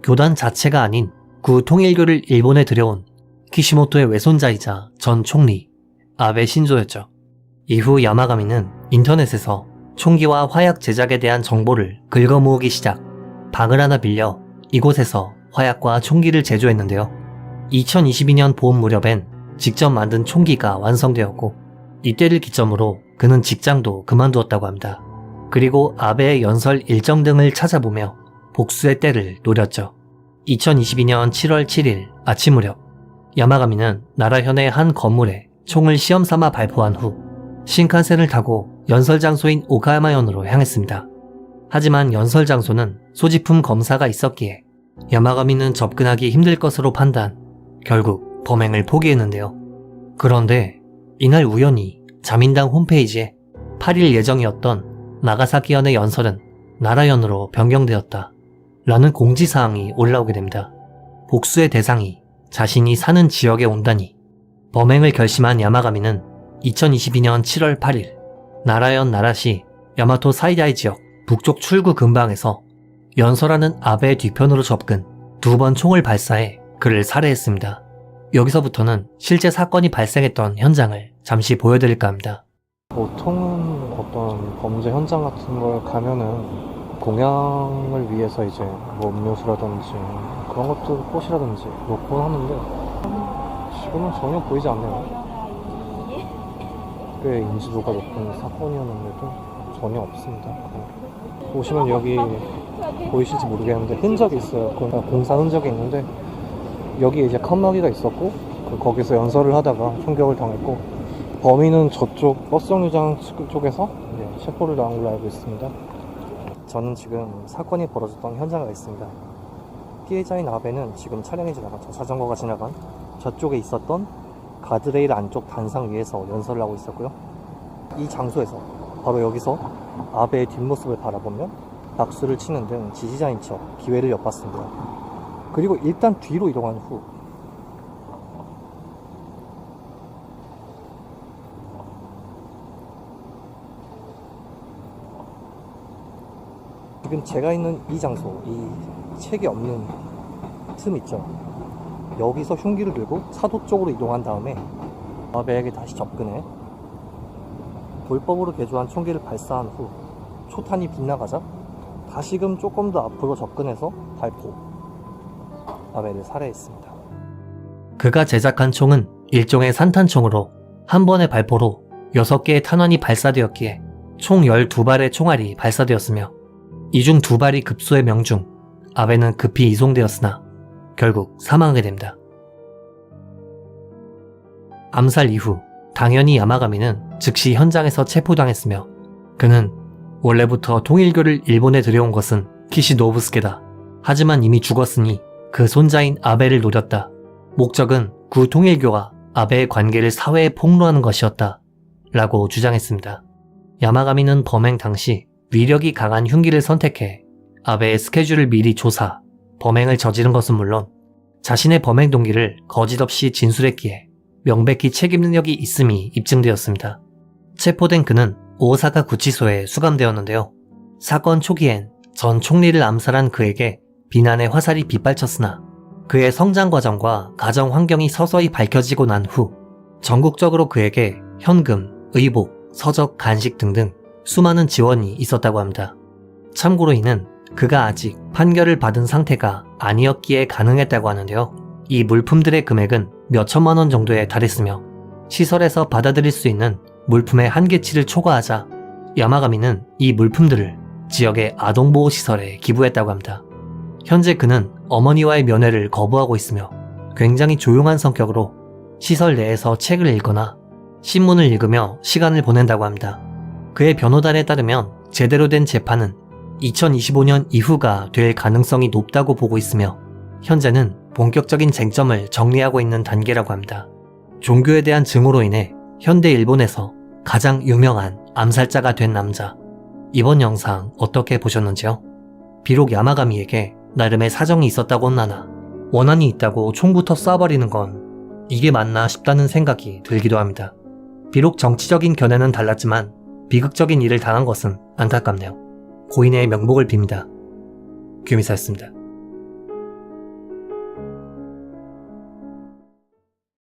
교단 자체가 아닌 구 통일교를 일본에 들여온 키시모토의 외손자이자 전 총리 아베 신조였죠. 이후 야마가미는 인터넷에서 총기와 화약 제작에 대한 정보를 긁어 모으기 시작, 방을 하나 빌려 이곳에서 화약과 총기를 제조했는데요. 2022년 봄 무렵엔 직접 만든 총기가 완성되었고 이때를 기점으로 그는 직장도 그만두었다고 합니다. 그리고 아베의 연설 일정 등을 찾아보며 복수의 때를 노렸죠. 2022년 7월 7일 아침 무렵 야마가미는 나라현의 한 건물에 총을 시험삼아 발포한 후 신칸센을 타고 연설 장소인 오카야마현으로 향했습니다. 하지만 연설 장소는 소지품 검사가 있었기에 야마가미는 접근하기 힘들 것으로 판단, 결국 범행을 포기했는데요. 그런데 이날 우연히 자민당 홈페이지에 8일 예정이었던 나가사키현의 연설은 나라현으로 변경되었다 라는 공지사항이 올라오게 됩니다. 복수의 대상이 자신이 사는 지역에 온다니. 범행을 결심한 야마가미는 2022년 7월 8일 나라현 나라시 야마토 사이다이 지역 북쪽 출구 근방에서 연설하는 아베의 뒤편으로 접근, 2번 총을 발사해 그를 살해했습니다. 여기서부터는 실제 사건이 발생했던 현장을 잠시 보여드릴까 합니다. 보통은 어떤 범죄 현장 같은 걸 가면은 공양을 위해서 이제 뭐 음료수라든지 그런 것들, 꽃이라든지 놓고 하는데 지금은 전혀 보이지 않네요. 꽤 인지도가 높은 사건이었는데도 전혀 없습니다. 보시면 여기 보이실지 모르겠는데 흔적이 있어요. 공사 흔적이 있는데 여기 이제 칸막이가 있었고 거기서 연설을 하다가 총격을 당했고 범인은 저쪽 버스 정류장 쪽에서 체포를 당한 걸로 알고 있습니다. 저는 지금 사건이 벌어졌던 현장에 가 있습니다. 피해자인 아베는 지금 차량이 지나갔죠. 자전거가 지나간 저쪽에 있었던 가드레일 안쪽 단상 위에서 연설을 하고 있었고요. 이 장소에서 바로 여기서 아베의 뒷모습을 바라보면 박수를 치는 등 지지자인 척 기회를 엿봤습니다. 그리고 일단 뒤로 이동한 후 지금 제가 있는 이 장소, 이 책이 없는 틈 있죠. 여기서 흉기를 들고 차도 쪽으로 이동한 다음에 아베에게 다시 접근해 불법으로 개조한 총기를 발사한 후 초탄이 빗나가자 다시금 조금 더 앞으로 접근해서 발포. 아베를 살해했습니다. 그가 제작한 총은 일종의 산탄총으로 한 번의 발포로 6개의 탄환이 발사되었기에 총 12발의 총알이 발사되었으며 이 중 2발이 급소의 명중 아베는 급히 이송되었으나 결국 사망하게 됩니다. 암살 이후 당연히 야마가미는 즉시 현장에서 체포당했으며 그는 원래부터 통일교를 일본에 들여온 것은 키시노부스케다. 하지만 이미 죽었으니 그 손자인 아베를 노렸다. 목적은 구 통일교와 아베의 관계를 사회에 폭로하는 것이었다. 라고 주장했습니다. 야마가미는 범행 당시 위력이 강한 흉기를 선택해 아베의 스케줄을 미리 조사, 범행을 저지른 것은 물론 자신의 범행 동기를 거짓없이 진술했기에 명백히 책임 능력이 있음이 입증되었습니다. 체포된 그는 오사카 구치소에 수감되었는데요. 사건 초기엔 전 총리를 암살한 그에게 비난의 화살이 빗발쳤으나 그의 성장 과정과 가정 환경이 서서히 밝혀지고 난 후 전국적으로 그에게 현금, 의복, 서적, 간식 등등 수많은 지원이 있었다고 합니다. 참고로 이는 그가 아직 판결을 받은 상태가 아니었기에 가능했다고 하는데요. 이 물품들의 금액은 몇 천만 원 정도에 달했으며 시설에서 받아들일 수 있는 물품의 한계치를 초과하자 야마가미는 이 물품들을 지역의 아동보호시설에 기부했다고 합니다. 현재 그는 어머니와의 면회를 거부하고 있으며 굉장히 조용한 성격으로 시설 내에서 책을 읽거나 신문을 읽으며 시간을 보낸다고 합니다. 그의 변호단에 따르면 제대로 된 재판은 2025년 이후가 될 가능성이 높다고 보고 있으며 현재는 본격적인 쟁점을 정리하고 있는 단계라고 합니다. 종교에 대한 증오로 인해 현대 일본에서 가장 유명한 암살자가 된 남자. 이번 영상 어떻게 보셨는지요? 비록 야마가미에게 나름의 사정이 있었다고는 하나 원한이 있다고 총부터 쏴버리는 건 이게 맞나 싶다는 생각이 들기도 합니다. 비록 정치적인 견해는 달랐지만 비극적인 일을 당한 것은 안타깝네요. 고인의 명복을 빕니다. 규미사였습니다.